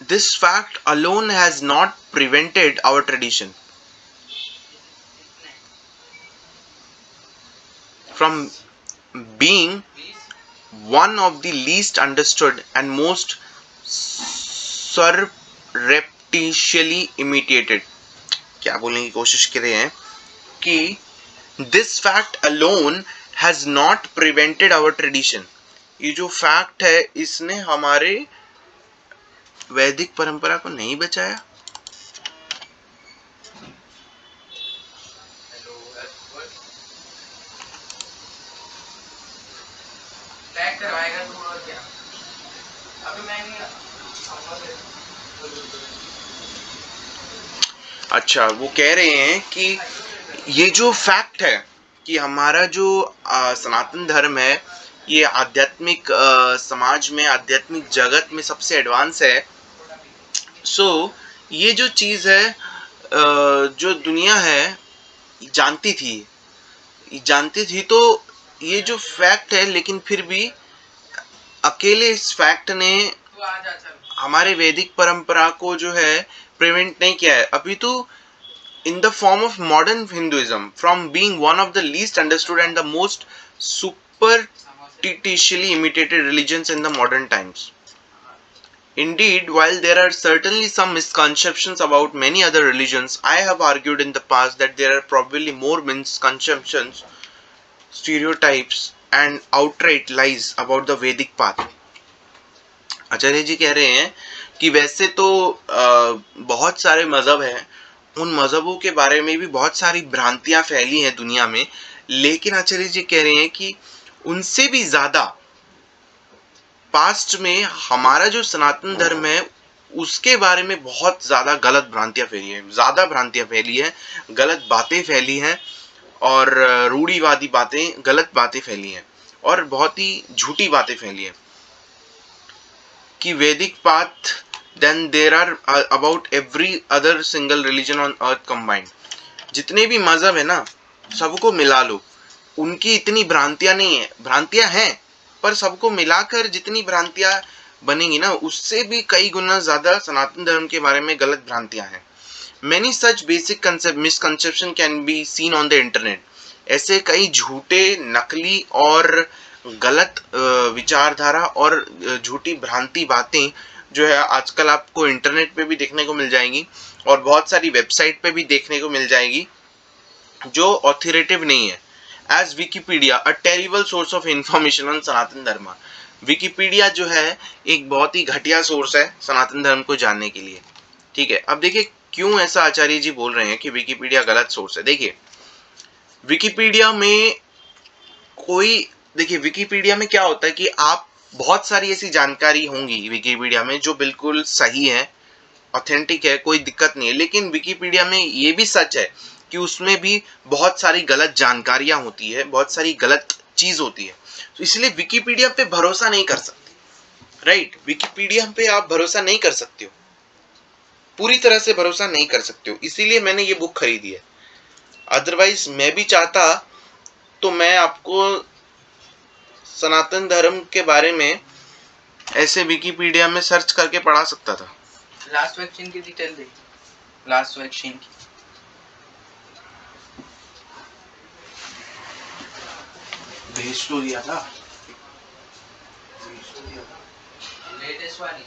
this fact alone has not prevented our tradition from being one of the least understood and most surreptitiously imitated। क्या बोलने की कोशिश कर रहे हैं कि this fact alone has not prevented our tradition, ये जो फैक्ट है इसने हमारे वैदिक परंपरा को नहीं बचाया। अच्छा, वो कह रहे हैं कि ये जो फैक्ट है कि हमारा जो सनातन धर्म है ये आध्यात्मिक समाज में, आध्यात्मिक जगत में सबसे एडवांस है। सो ये जो चीज है जो दुनिया है जानती थी, तो ये जो फैक्ट है, लेकिन फिर भी अकेले इस फैक्ट ने हमारे वैदिक परंपरा को जो है प्रिवेंट नहीं किया है। अभी तो in the form of modern Hinduism from being one of the least understood and the most superstitiously imitated religions in the modern times. Indeed, while there are certainly some misconceptions about many other religions, I have argued in the past that there are probably more misconceptions, stereotypes and outright lies about the Vedic path. आचार्य जी कह रहे हैं कि वैसे तो बहुत सारे मजहब हैं, उन मजहबों के बारे में भी बहुत सारी भ्रांतियां फैली हैं दुनिया में, लेकिन आचार्य जी कह रहे हैं कि उनसे भी ज्यादा पास्ट में हमारा जो सनातन धर्म है उसके बारे में बहुत ज्यादा गलत भ्रांतियां फैली हैं, ज्यादा भ्रांतियां फैली हैं, गलत बातें फैली हैं और रूढ़िवादी बातें, गलत बातें फैली हैं और बहुत ही झूठी बातें फैली हैं कि वैदिक path then there are about every other single religion on earth combined। जितने भी मजहब है ना सबको मिला लो, उनकी इतनी भ्रांतियां नहीं है, भ्रांतियां हैं पर सबको मिलाकर जितनी भ्रांतियां बनेंगी ना उससे भी कई गुना ज्यादा सनातन धर्म के बारे में गलत भ्रांतियां हैं। Many such basic misconception can be seen on the internet। ऐसे कई झूठे, नकली और गलत विचारधारा और झूठी भ्रांति बातें जो है आजकल आपको इंटरनेट पे भी देखने को मिल जाएंगी और बहुत सारी वेबसाइट पे भी देखने को मिल जाएगी जो ऑथोरेटिव नहीं है। As Wikipedia a terrible source of information on Sanatan Dharma. Wikipedia जो है एक बहुत ही घटिया सोर्स है सनातन धर्म को जानने के लिए। ठीक है, अब देखिए क्यों ऐसा आचार्य जी बोल रहे हैं कि विकिपीडिया गलत सोर्स है। देखिए विकिपीडिया में विकिपीडिया में क्या होता है कि आप बहुत सारी ऐसी जानकारी होंगी विकिपीडिया में जो बिल्कुल सही है, ऑथेंटिक है, कोई दिक्कत नहीं है, लेकिन विकिपीडिया में ये भी सच है कि उसमें भी बहुत सारी गलत जानकारियां होती है, बहुत सारी गलत चीज होती है, तो इसलिए विकिपीडिया पे भरोसा नहीं कर सकते। राइट, विकिपीडिया पे आप भरोसा नहीं कर सकते हो, पूरी तरह से भरोसा नहीं कर सकते हो, इसीलिए मैंने ये बुक खरीदी है। अदरवाइज मैं भी चाहता तो मैं आपको सनातन धर्म के बारे में ऐसे विकिपीडिया में सर्च करके पढ़ा सकता था। लास्ट वैक्सीन की डिटेल दे, लास्ट वैक्सीन की भेज तो दिया था, लेटेस्ट वाली।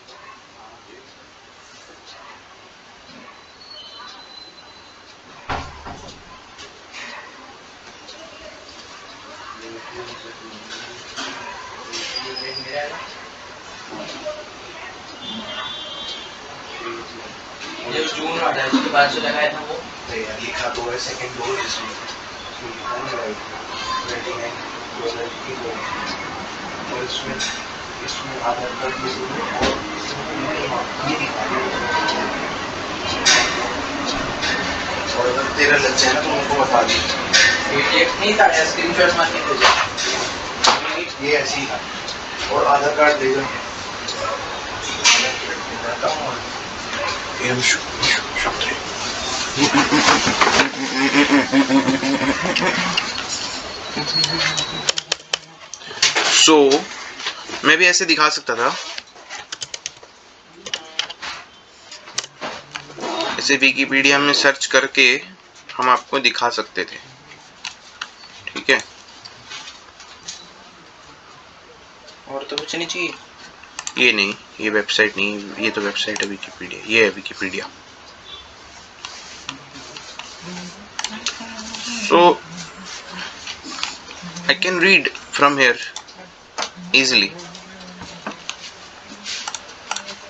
ये जून वाला है, उसके बाद से लगाया था वो। लिखा तो है सेकंड डोज इसमें, और इसमें आधार कार्ड भी और ये दिखा दिया, और अगर तेरा लग जाए ना तो उनको बता दी। PDF नहीं था, स्क्रीनशॉट मार के भेजा। ये ऐसे ही था, और आधार कार्ड दे दो। सो मैं भी ऐसे दिखा सकता था, ऐसे विकिपीडिया में सर्च करके हम आपको दिखा सकते थे, ठीक है। और तो कुछ नहीं चाहिए। ये नहीं, ये वेबसाइट नहीं, ये तो वेबसाइट है विकिपीडिया, ये है Wikipedia. So I can read from here easily,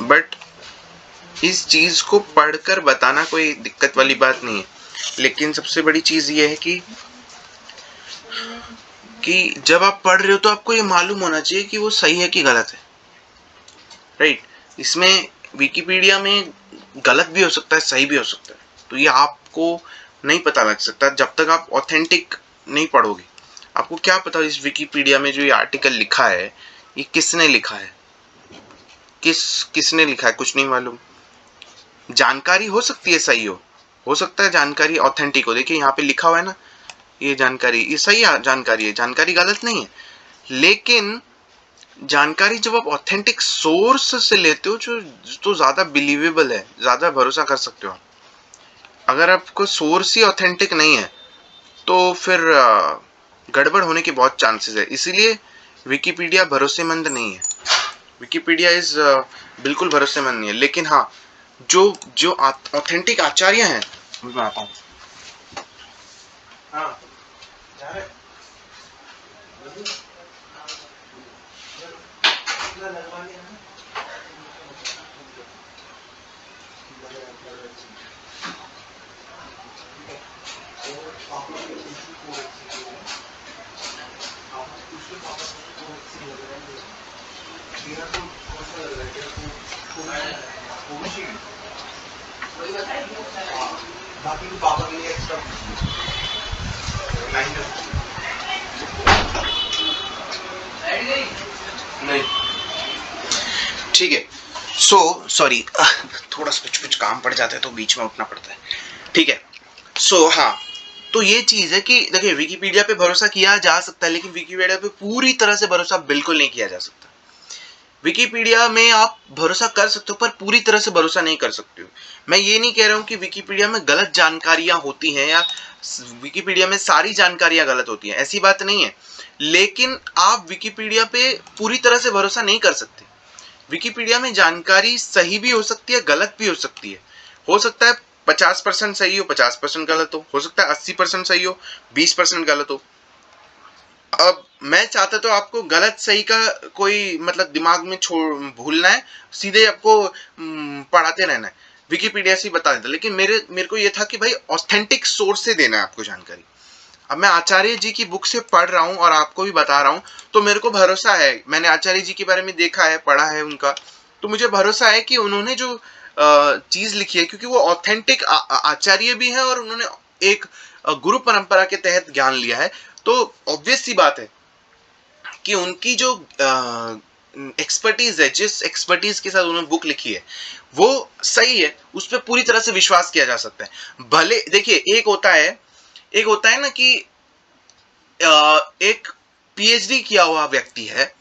but इस चीज को पढ़कर बताना कोई दिक्कत वाली बात नहीं है, लेकिन सबसे बड़ी चीज ये है कि जब आप पढ़ रहे हो तो आपको ये मालूम होना चाहिए कि वो सही है कि गलत है, राइट। इसमें विकिपीडिया में गलत भी हो सकता है, सही भी हो सकता है, तो ये आपको नहीं पता लग सकता जब तक आप ऑथेंटिक नहीं पढ़ोगे। आपको क्या पता इस विकिपीडिया में जो ये आर्टिकल लिखा है ये किसने लिखा है, किसने लिखा है, कुछ नहीं मालूम। जानकारी हो सकती है सही हो सकता है जानकारी ऑथेंटिक हो। देखिए यहाँ पे लिखा हुआ है ना, ये जानकारी, ये सही जानकारी है, जानकारी गलत नहीं है, लेकिन जानकारी जब आप ऑथेंटिक सोर्स से लेते हो जो तो ज्यादा बिलीवेबल है, ज्यादा भरोसा कर सकते हो। अगर आपको सोर्स ही ऑथेंटिक नहीं है तो फिर गड़बड़ होने के बहुत चांसेस है। इसीलिए विकिपीडिया भरोसेमंद नहीं है, विकिपीडिया इज बिल्कुल भरोसेमंद नहीं है। लेकिन हाँ, जो जो ऑथेंटिक आचार्य हैं, मैं आता हूँ। हाँ, जा रहे बाकी तो पापा के लिए एक्स्ट्रा नहीं, ठीक है। सो सॉरी, थोड़ा कुछ काम पड़ जाता है तो बीच में उठना पड़ता है, ठीक है। सो हाँ, तो ये चीज है कि देखिए विकिपीडिया पे भरोसा किया जा सकता है, लेकिन विकिपीडिया पे पूरी तरह से भरोसा बिल्कुल नहीं किया जा सकता। विकिपीडिया में आप भरोसा कर सकते हो पर पूरी तरह से भरोसा नहीं कर सकते हो। मैं ये नहीं कह रहा हूं कि विकिपीडिया में गलत जानकारियां होती हैं या विकिपीडिया में सारी जानकारियां गलत होती हैं, ऐसी बात नहीं है। लेकिन आप विकिपीडिया पे पूरी तरह से भरोसा नहीं कर सकते। विकिपीडिया में जानकारी सही भी हो सकती है, गलत भी हो सकती है। हो सकता है 50% सही हो, 50% गलत हो सकता है 80% सही हो, 20% गलत हो। अब मैं चाहता तो आपको गलत सही का कोई मतलब दिमाग में छोड़ भूलना है, सीधे आपको पढ़ाते रहना है, विकिपीडिया से बता देता। लेकिन मेरे को ये था कि भाई ऑथेंटिक सोर्स से देना है आपको जानकारी। अब मैं आचार्य जी की बुक से पढ़ रहा हूँ और आपको भी बता रहा हूँ, तो मेरे को भरोसा है, मैंने आचार्य जी के बारे में देखा है, पढ़ा है उनका, तो मुझे भरोसा है कि उन्होंने जो चीज लिखी है, क्योंकि वो ऑथेंटिक आचार्य भी है और उन्होंने एक गुरु परंपरा के तहत ज्ञान लिया है, तो ऑब्वियस सी बात है कि उनकी जो एक्सपर्टीज है, जिस एक्सपर्टीज के साथ उन्होंने बुक लिखी है वो सही है, उस पर पूरी तरह से विश्वास किया जा सकता है। भले देखिए एक होता है ना कि एक पीएचडी किया हुआ व्यक्ति है,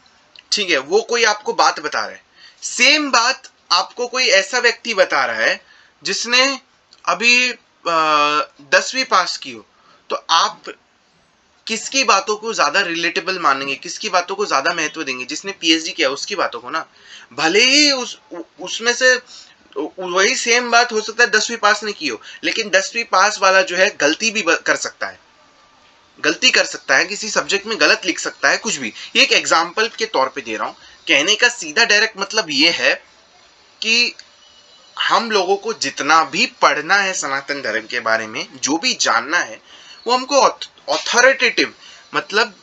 ठीक है, वो कोई आपको बात बता रहा है, सेम बात आपको कोई ऐसा व्यक्ति बता रहा है जिसने अभी 10वीं पास की हो, तो आप किसकी बातों को ज्यादा रिलेटेबल मानेंगे, किसकी बातों को ज्यादा महत्व देंगे? जिसने पीएचडी किया उसकी बातों को ना, भले ही उसमें से वही सेम बात हो सकता है 10वीं पास ने की हो, लेकिन 10वीं पास वाला जो है गलती भी कर सकता है, गलती कर सकता है, किसी सब्जेक्ट में गलत लिख सकता है, कुछ भी। ये एक एग्जाम्पल के तौर पे दे रहा हूं। कहने का सीधा डायरेक्ट मतलब ये है कि हम लोगों को जितना भी पढ़ना है सनातन धर्म के बारे में, जो भी जानना है, वो हमको ऑथोरिटेटिव, मतलब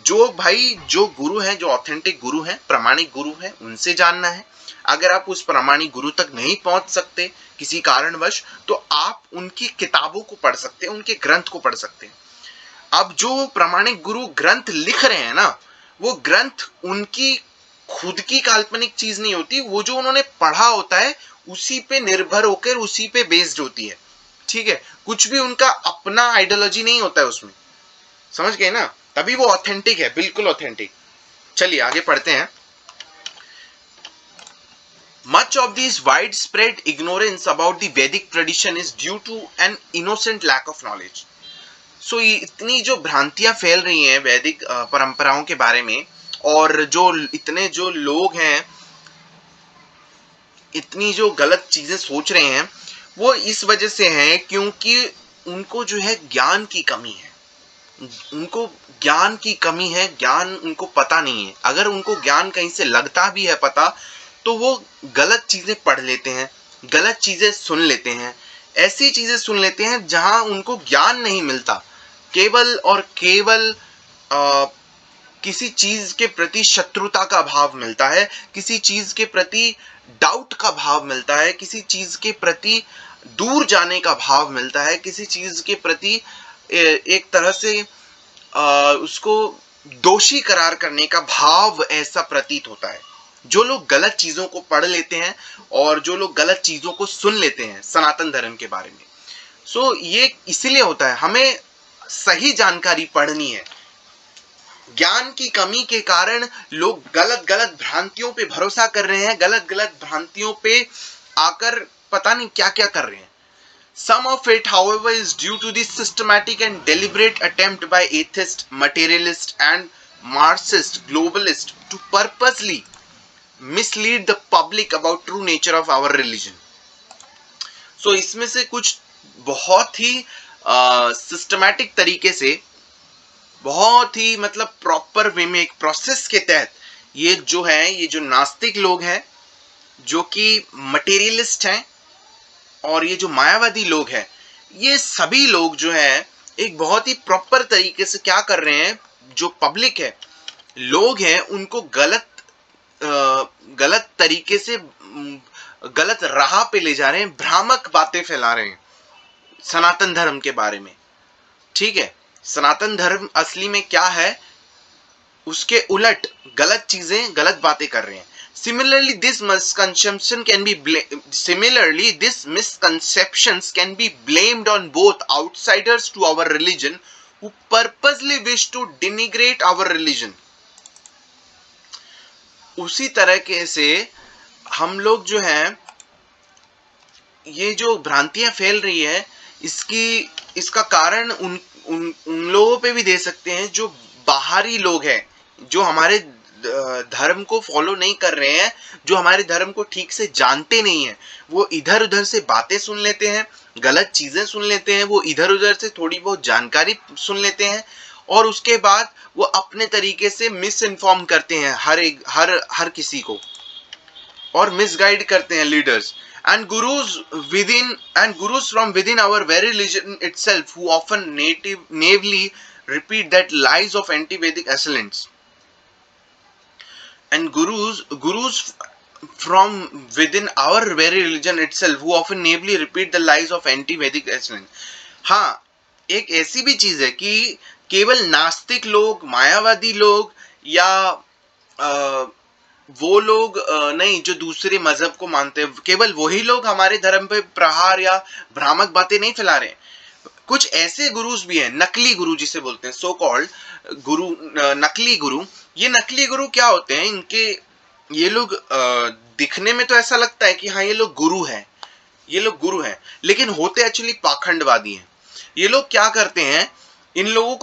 जो भाई जो गुरु है, जो ऑथेंटिक गुरु है, प्रामाणिक गुरु है, उनसे जानना है। अगर आप उस प्रामाणिक गुरु तक नहीं पहुंच सकते किसी कारणवश, तो आप उनकी किताबों को पढ़ सकते हैं, उनके ग्रंथ को पढ़ सकते हैं। अब जो प्रामाणिक गुरु ग्रंथ लिख रहे हैं ना, वो ग्रंथ उनकी खुद की काल्पनिक चीज नहीं होती, वो जो उन्होंने पढ़ा होता है उसी पे निर्भर होकर उसी पे बेस्ड होती है, ठीक है? कुछ भी उनका अपना आइडियोलॉजी नहीं होता है उसमें, समझ गए ना? तभी वो ऑथेंटिक है, बिल्कुल ऑथेंटिक। चलिए आगे पढ़ते हैं। Much of this widespread ignorance about the Vedic tradition is due to an innocent lack of knowledge. So इतनी जो भ्रांतियां फैल रही हैं वैदिक परंपराओं के बारे में, और जो इतने जो लोग हैं इतनी जो गलत चीजें सोच रहे हैं, वो इस वजह से है क्योंकि उनको जो है ज्ञान की कमी है, उनको ज्ञान की कमी है, ज्ञान उनको पता नहीं है। अगर उनको ज्ञान कहीं से लगता भी है पता, तो वो गलत चीजें पढ़ लेते हैं, गलत चीजें सुन लेते हैं, ऐसी चीजें सुन लेते हैं जहां उनको ज्ञान नहीं मिलता, केवल और केवल किसी चीज के प्रति शत्रुता का भाव मिलता है, किसी चीज के प्रति डाउट का भाव मिलता है, किसी चीज के प्रति दूर जाने का भाव मिलता है, किसी चीज के प्रति एक तरह से उसको दोषी करार करने का भाव ऐसा प्रतीत होता है। जो लोग गलत चीजों को पढ़ लेते हैं और जो लोग गलत चीजों को सुन लेते हैं सनातन धर्म के बारे में, सो ये इसलिए होता है, हमें सही जानकारी पढ़नी है। ज्ञान की कमी के कारण लोग गलत गलत भ्रांतियों पे भरोसा कर रहे हैं, गलत गलत भ्रांतियों पे आकर पता नहीं क्या क्या कर रहे हैं। Some of it, however, is due to the systematic and deliberate attempt by atheists, materialists, and Marxist globalists to purposely mislead the public about true nature of our religion. So इसमें से कुछ बहुत ही सिस्टमैटिक तरीके से, बहुत ही मतलब proper way में, एक प्रोसेस के तहत ये जो है, ये जो नास्तिक लोग हैं, जो कि मटेरियलिस्ट हैं, और ये जो मायावादी लोग हैं, ये सभी लोग जो हैं एक बहुत ही प्रॉपर तरीके से क्या कर रहे हैं, जो पब्लिक है, लोग हैं, उनको गलत तरीके से गलत राह पे ले जा रहे हैं, भ्रामक बातें फैला रहे हैं सनातन धर्म के बारे में, ठीक है? सनातन धर्म असली में क्या है, उसके उलट गलत चीजें, गलत बातें कर रहे हैं। Similarly, this misconceptions can be blamed on both outsiders to our religion who purposely wish to denigrate our religion. उसी तरह से हम लोग जो हैं, ये जो भ्रांतियां फैल रही है, इसका कारण उन लोगों पे भी दे सकते हैं जो बाहरी लोग हैं, जो हमारे धर्म को फॉलो नहीं कर रहे हैं, जो हमारे धर्म को ठीक से जानते नहीं हैं। वो इधर उधर से बातें सुन लेते हैं, गलत चीजें सुन लेते हैं, वो इधर उधर से थोड़ी बहुत जानकारी सुन लेते हैं, और उसके बाद वो अपने तरीके से मिस इन्फॉर्म करते हैं हर किसी को, और मिसगाइड करते हैं leaders and gurus from within our very religion itself, who often naively repeat that lies of anti-Vedic assailants. And gurus from within our very religion itself, who often naively repeat the lies of anti-Vedic assailants. हाँ, एक ऐसी भी चीज है कि केवल नास्तिक लोग, मायावादी लोग, या वो लोग नहीं जो दूसरे मजहब को मानते हैं, केवल वही लोग हमारे धर्म पे प्रहार या भ्रामक बातें नहीं फैला रहे हैं। कुछ ऐसे गुरुज भी हैं, नकली गुरु जिसे बोलते हैं, सो कॉल्ड गुरु, नकली गुरु। ये नकली गुरु क्या होते हैं, ये लोग दिखने में तो ऐसा लगता है कि हाँ ये लोग गुरु हैं, ये लोग गुरु हैं, लेकिन होते एक्चुअली पाखंडवादी हैं। ये लोग क्या करते हैं, इन लोगों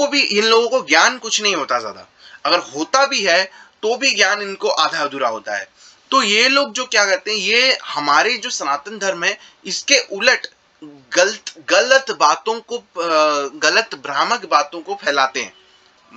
को ज्ञान कुछ नहीं होता ज्यादा, अगर होता भी है तो भी ज्ञान इनको आधा अधूरा होता है। तो ये लोग जो क्या करते हैं, ये हमारे जो सनातन धर्म है इसके उलट गलत गलत बातों को, गलत भ्रामक बातों को फैलाते हैं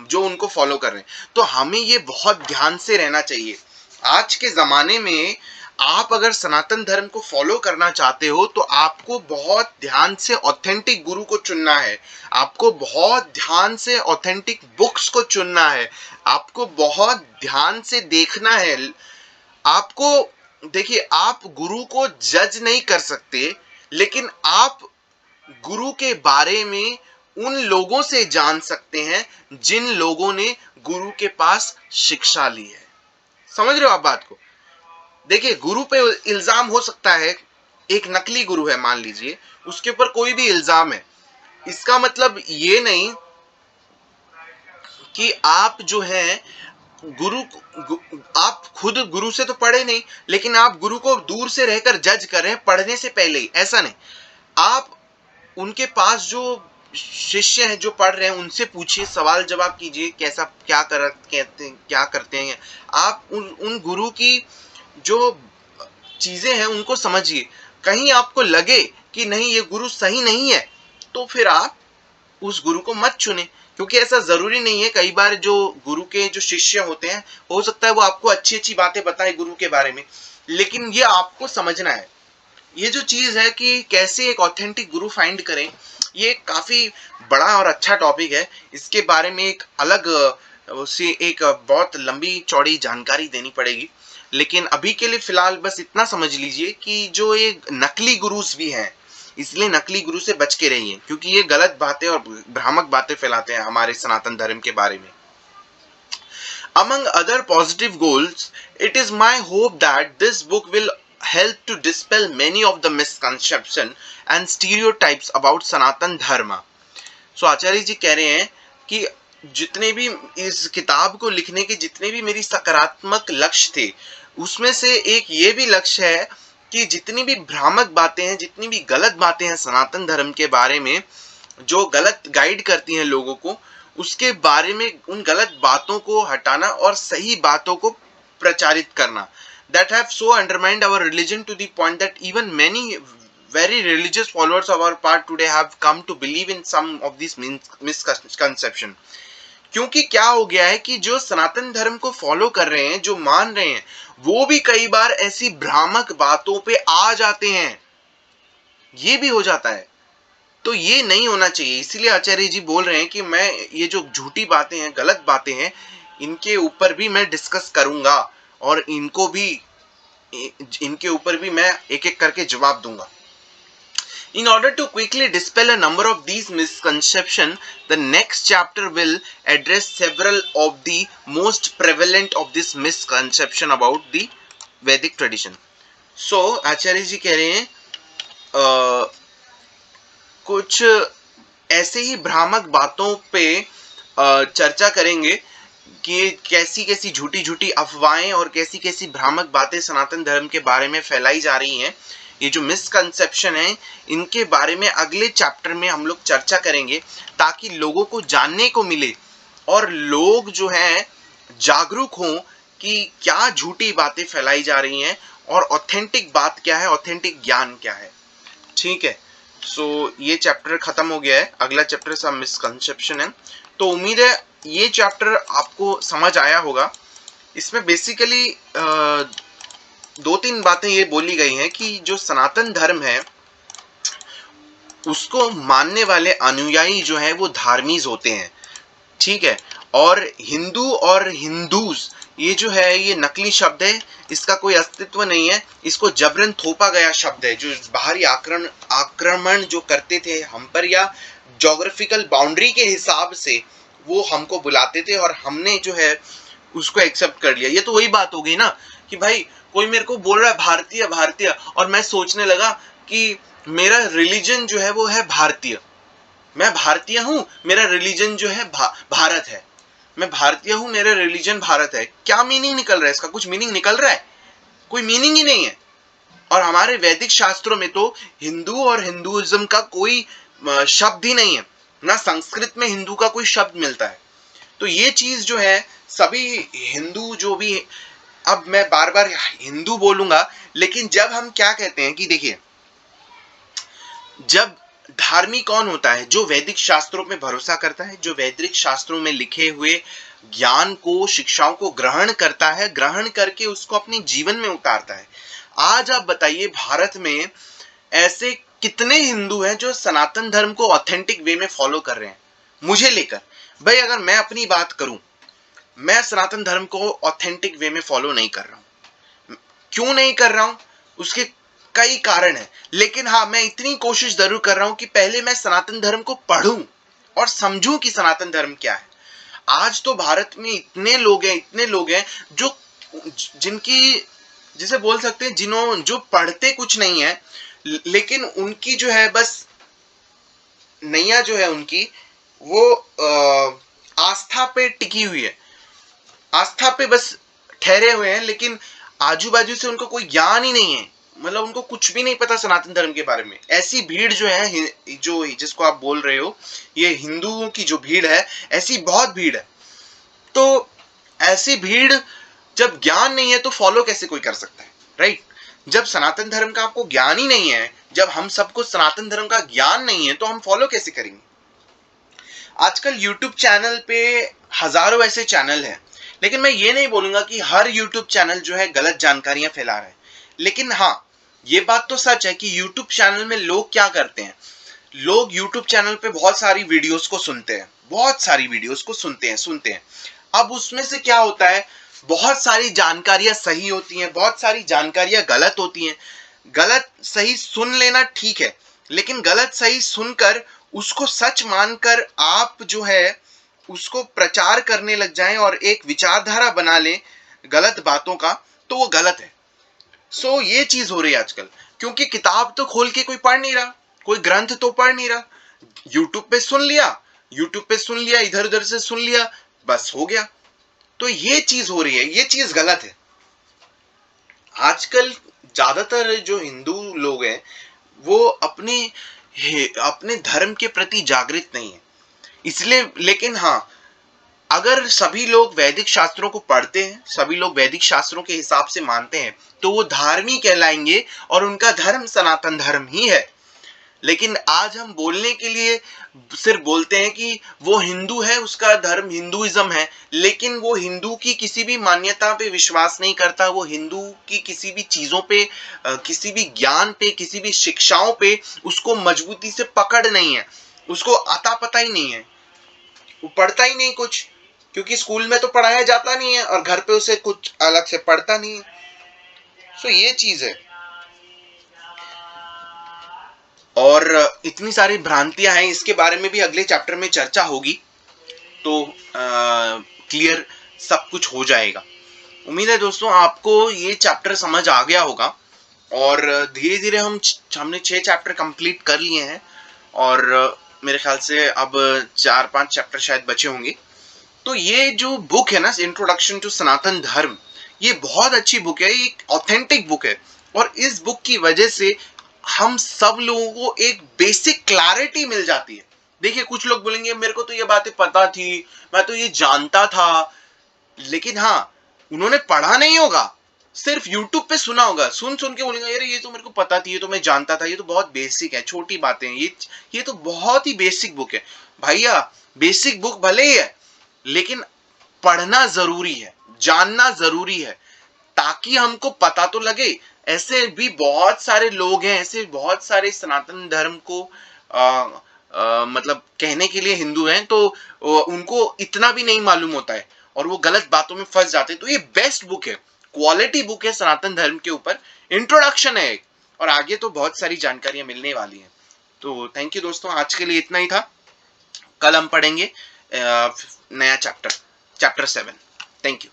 जो उनको फॉलो कर रहे हैं। तो हमें ये बहुत ध्यान से रहना चाहिए। आज के जमाने में आप अगर सनातन धर्म को फॉलो करना चाहते हो तो आपको बहुत ध्यान से ऑथेंटिक गुरु को चुनना है, आपको बहुत ध्यान से ऑथेंटिक बुक्स को चुनना है, आपको बहुत ध्यान से देखना है। आपको देखिए, आप गुरु को जज नहीं कर सकते, लेकिन आप गुरु के बारे में उन लोगों से जान सकते हैं जिन लोगों ने गुरु के पास शिक्षा ली है। समझ रहे हो आप बात को? देखिए, गुरु पे इल्जाम हो सकता है, एक नकली गुरु है मान लीजिए, उसके ऊपर कोई भी इल्जाम है, इसका मतलब ये नहीं कि आप जो है आप खुद गुरु से तो पढ़े नहीं, लेकिन आप गुरु को दूर से रहकर जज कर रहे हैं पढ़ने से पहले ही, ऐसा नहीं। आप उनके पास जो शिष्य हैं जो पढ़ रहे हैं उनसे पूछिए, सवाल जवाब कीजिए, कैसा क्या करते हैं। आप उन गुरु की जो चीजें हैं उनको समझिए। कहीं आपको लगे कि नहीं ये गुरु सही नहीं है, तो फिर आप उस गुरु को मत चुने, क्योंकि ऐसा जरूरी नहीं है। कई बार जो गुरु के जो शिष्य होते हैं, हो सकता है वो आपको अच्छी अच्छी बातें बताएं गुरु के बारे में, लेकिन ये आपको समझना है। ये जो चीज है कि कैसे एक ऑथेंटिक गुरु फाइंड करें, ये काफी बड़ा और अच्छा टॉपिक है। इसके बारे में एक अलग उसे एक बहुत लंबी चौड़ी जानकारी देनी पड़ेगी, लेकिन अभी के लिए फिलहाल बस इतना समझ लीजिए कि जो ये नकली गुरुस भी हैं, इसलिए नकली गुरु से बच के रहिए, क्योंकि ये गलत बातें और भ्रामक बातें फैलाते हैं हमारे सनातन धर्म के बारे में। Among other positive goals, it is my hope that this book will help to dispel many of the misconceptions and stereotypes about Sanatan Dharma. So आचार्य जी कह रहे हैं कि जितने भी इस किताब को लिखने के जितने भी मेरी सकारात्मक लक्ष्य थे, उसमें से एक ये भी लक्ष्य है कि जितनी भी भ्रामक बातें हैं, जितनी भी गलत बातें हैं सनातन धर्म के बारे में, जो गलत गाइड करती हैं लोगों को, उसके बारे में उन गलत बातों को हटाना और सही बातों को प्रचारित करना, that have so undermined our religion to the point that even many very religious followers of our part today have come to believe in some of these misconception. क्योंकि क्या हो गया है कि जो सनातन धर्म को फॉलो कर रहे हैं, जो मान रहे हैं, वो भी कई बार ऐसी भ्रामक बातों पे आ जाते हैं, ये भी हो जाता है। तो ये नहीं होना चाहिए, इसीलिए आचार्य जी बोल रहे हैं कि मैं ये जो झूठी बातें हैं, गलत बातें हैं, इनके ऊपर भी मैं डिस्कस करूंगा और इनके ऊपर भी मैं एक एक करके जवाब दूंगा। In order to quickly dispel a number of these misconceptions, the next chapter will address several of the most prevalent of this misconception about the Vedic tradition. So, आचार्य जी कह रहे हैं कुछ ऐसे ही भ्रामक बातों पे चर्चा करेंगे कि कैसी कैसी झूठी झूठी अफवाहें और कैसी कैसी भ्रामक बातें सनातन धर्म के बारे में फैलाई जा रही हैं। ये जो मिसकंसेप्शन है, इनके बारे में अगले चैप्टर में हम लोग चर्चा करेंगे, ताकि लोगों को जानने को मिले और लोग जो हैं जागरूक हों कि क्या झूठी बातें फैलाई जा रही हैं और ऑथेंटिक बात क्या है, ऑथेंटिक ज्ञान क्या है। ठीक है, सो ये चैप्टर खत्म हो गया है। अगला चैप्टर सब मिसकंसेप्शन है। तो उम्मीद है ये चैप्टर आपको समझ आया होगा। इसमें बेसिकली दो तीन बातें ये बोली गई हैं कि जो सनातन धर्म है उसको मानने वाले अनुयायी जो है वो धार्मीज होते हैं, ठीक है। और हिंदू और हिंदूज ये जो है ये नकली शब्द है, इसका कोई अस्तित्व नहीं है, इसको जबरन थोपा गया शब्द है। जो बाहरी आक्रमण जो करते थे हम पर, या ज्योग्राफिकल बाउंड्री के हिसाब से वो हमको बुलाते थे और हमने जो है उसको एक्सेप्ट कर लिया। ये तो वही बात हो गई ना कि भाई कोई मेरे को बोल रहा है भारतीय भारतीय, और मैं सोचने लगा कि मेरा रिलीजन जो है वो है भारतीय, मैं भारतीय हूं, मेरा रिलीजन जो है भारत है, मैं भारतीय हूं, मेरा रिलीजन भारत है। क्या मीनिंग निकल रहा है इसका? कुछ मीनिंग निकल रहा है? कोई मीनिंग ही नहीं है। और हमारे वैदिक शास्त्रों में तो हिंदू और हिंदुइज्म का कोई शब्द ही नहीं है। ना संस्कृत में हिंदू का कोई शब्द मिलता है। तो ये चीज जो है सभी हिंदू जो भी, अब मैं बार बार हिंदू बोलूंगा, लेकिन जब हम क्या कहते हैं कि देखिए, जब धार्मिक कौन होता है? जो वैदिक शास्त्रों में भरोसा करता है, जो वैदिक शास्त्रों में लिखे हुए ज्ञान को, शिक्षाओं को ग्रहण करता है, ग्रहण करके उसको अपने जीवन में उतारता है। आज आप बताइए, भारत में ऐसे कितने हिंदू हैं जो सनातन धर्म को ऑथेंटिक वे में फॉलो कर रहे हैं? मुझे लेकर भाई, अगर मैं अपनी बात करूं, मैं सनातन धर्म को ऑथेंटिक वे में फॉलो नहीं कर रहा हूं। क्यों नहीं कर रहा हूं? उसके कई कारण है, लेकिन हाँ, मैं इतनी कोशिश जरूर कर रहा हूं कि पहले मैं सनातन धर्म को पढ़ूं और समझूं कि सनातन धर्म क्या है। आज तो भारत में इतने लोग हैं जो, जिनकी, जिसे बोल सकते हैं, जो पढ़ते कुछ नहीं है, लेकिन उनकी जो है बस नैया जो है उनकी, वो आस्था पे टिकी हुई है, आस्था पे बस ठहरे हुए हैं, लेकिन आजू बाजू से उनको कोई ज्ञान ही नहीं है। मतलब उनको कुछ भी नहीं पता सनातन धर्म के बारे में। ऐसी भीड़ जो है, जो जिसको आप बोल रहे हो, ये हिंदुओं की जो भीड़ है, ऐसी बहुत भीड़ है। तो ऐसी भीड़, जब ज्ञान नहीं है तो फॉलो कैसे कोई कर सकता है, राइट? जब सनातन धर्म का आपको ज्ञान ही नहीं है, जब हम सबको सनातन धर्म का ज्ञान नहीं है, तो हम फॉलो कैसे करेंगे? आजकल यूट्यूब चैनल पे हजारों ऐसे चैनल हैं, लेकिन मैं ये नहीं बोलूंगा कि हर यूट्यूब चैनल जो है गलत जानकारियां फैला रहा है। लेकिन हाँ, ये बात तो सच है कि यूट्यूब चैनल में लोग क्या करते हैं, लोग यूट्यूब चैनल पे बहुत सारी वीडियोस को सुनते हैं, बहुत सारी वीडियोस को सुनते हैं। अब उसमें से क्या होता है, बहुत सारी जानकारियां सही होती हैं, बहुत सारी जानकारियां गलत होती हैं। गलत सही सुन लेना ठीक है, लेकिन गलत सही सुनकर उसको सच मानकर आप जो है उसको प्रचार करने लग जाएं और एक विचारधारा बना लें गलत बातों का, तो वो गलत है। सो ये चीज हो रही है आजकल, क्योंकि किताब तो खोल के कोई पढ़ नहीं रहा, कोई ग्रंथ तो पढ़ नहीं रहा। यूट्यूब पे सुन लिया, इधर उधर से सुन लिया, बस हो गया। तो ये चीज हो रही है, ये चीज गलत है। आजकल ज्यादातर जो हिंदू लोग हैं, वो अपने धर्म के प्रति जागृत नहीं है, इसलिए। लेकिन हाँ, अगर सभी लोग वैदिक शास्त्रों को पढ़ते हैं, सभी लोग वैदिक शास्त्रों के हिसाब से मानते हैं, तो वो धार्मिक कहलाएंगे और उनका धर्म सनातन धर्म ही है। लेकिन आज हम बोलने के लिए सिर्फ बोलते हैं कि वो हिंदू है, उसका धर्म हिंदुइज्म है, लेकिन वो हिंदू की किसी भी मान्यता पे विश्वास नहीं करता, वो हिंदू की किसी भी चीजों पे, किसी भी ज्ञान पे, किसी भी शिक्षाओं पे उसको मजबूती से पकड़ नहीं है, उसको अता पता ही नहीं है, वो पढ़ता ही नहीं कुछ, क्योंकि स्कूल में तो पढ़ाया जाता नहीं है और घर पे उसे कुछ अलग से पढ़ता नहीं है। सो ये चीज है। और इतनी सारी भ्रांतियां हैं, इसके बारे में भी अगले चैप्टर में चर्चा होगी, तो क्लियर सब कुछ हो जाएगा। उम्मीद है दोस्तों आपको ये चैप्टर समझ आ गया होगा, और धीरे धीरे हमने 6 चैप्टर कंप्लीट कर लिए हैं, और मेरे ख्याल से अब 4-5 चैप्टर शायद बचे होंगे। तो ये जो बुक है ना, इंट्रोडक्शन टू सनातन धर्म, ये बहुत अच्छी बुक है, एक ऑथेंटिक बुक है, और इस बुक की वजह से हम सब लोगों को एक बेसिक क्लैरिटी मिल जाती है। देखिए, कुछ लोग बोलेंगे मेरे को तो ये बातें पता थी, मैं तो ये जानता था, लेकिन हाँ, उन्होंने पढ़ा नहीं होगा, सिर्फ यूट्यूब पे सुना होगा, सुन सुन के बोलेंगे अरे ये तो मेरे को पता थी, ये तो मैं जानता था, ये तो बहुत बेसिक है, छोटी बातें हैं, ये तो बहुत ही बेसिक बुक है। भैया, बेसिक बुक भले ही है, लेकिन पढ़ना जरूरी है, जानना जरूरी है, ताकि हमको पता तो लगे। ऐसे भी बहुत सारे लोग हैं, ऐसे बहुत सारे सनातन धर्म को मतलब कहने के लिए हिंदू हैं, तो उनको इतना भी नहीं मालूम होता है और वो गलत बातों में फंस जाते हैं। तो ये बेस्ट बुक है, क्वालिटी बुक है सनातन धर्म के ऊपर, इंट्रोडक्शन है एक, और आगे तो बहुत सारी जानकारियां मिलने वाली हैं। तो थैंक यू दोस्तों, आज के लिए इतना ही था। कल हम पढ़ेंगे नया चैप्टर 7। Thank you.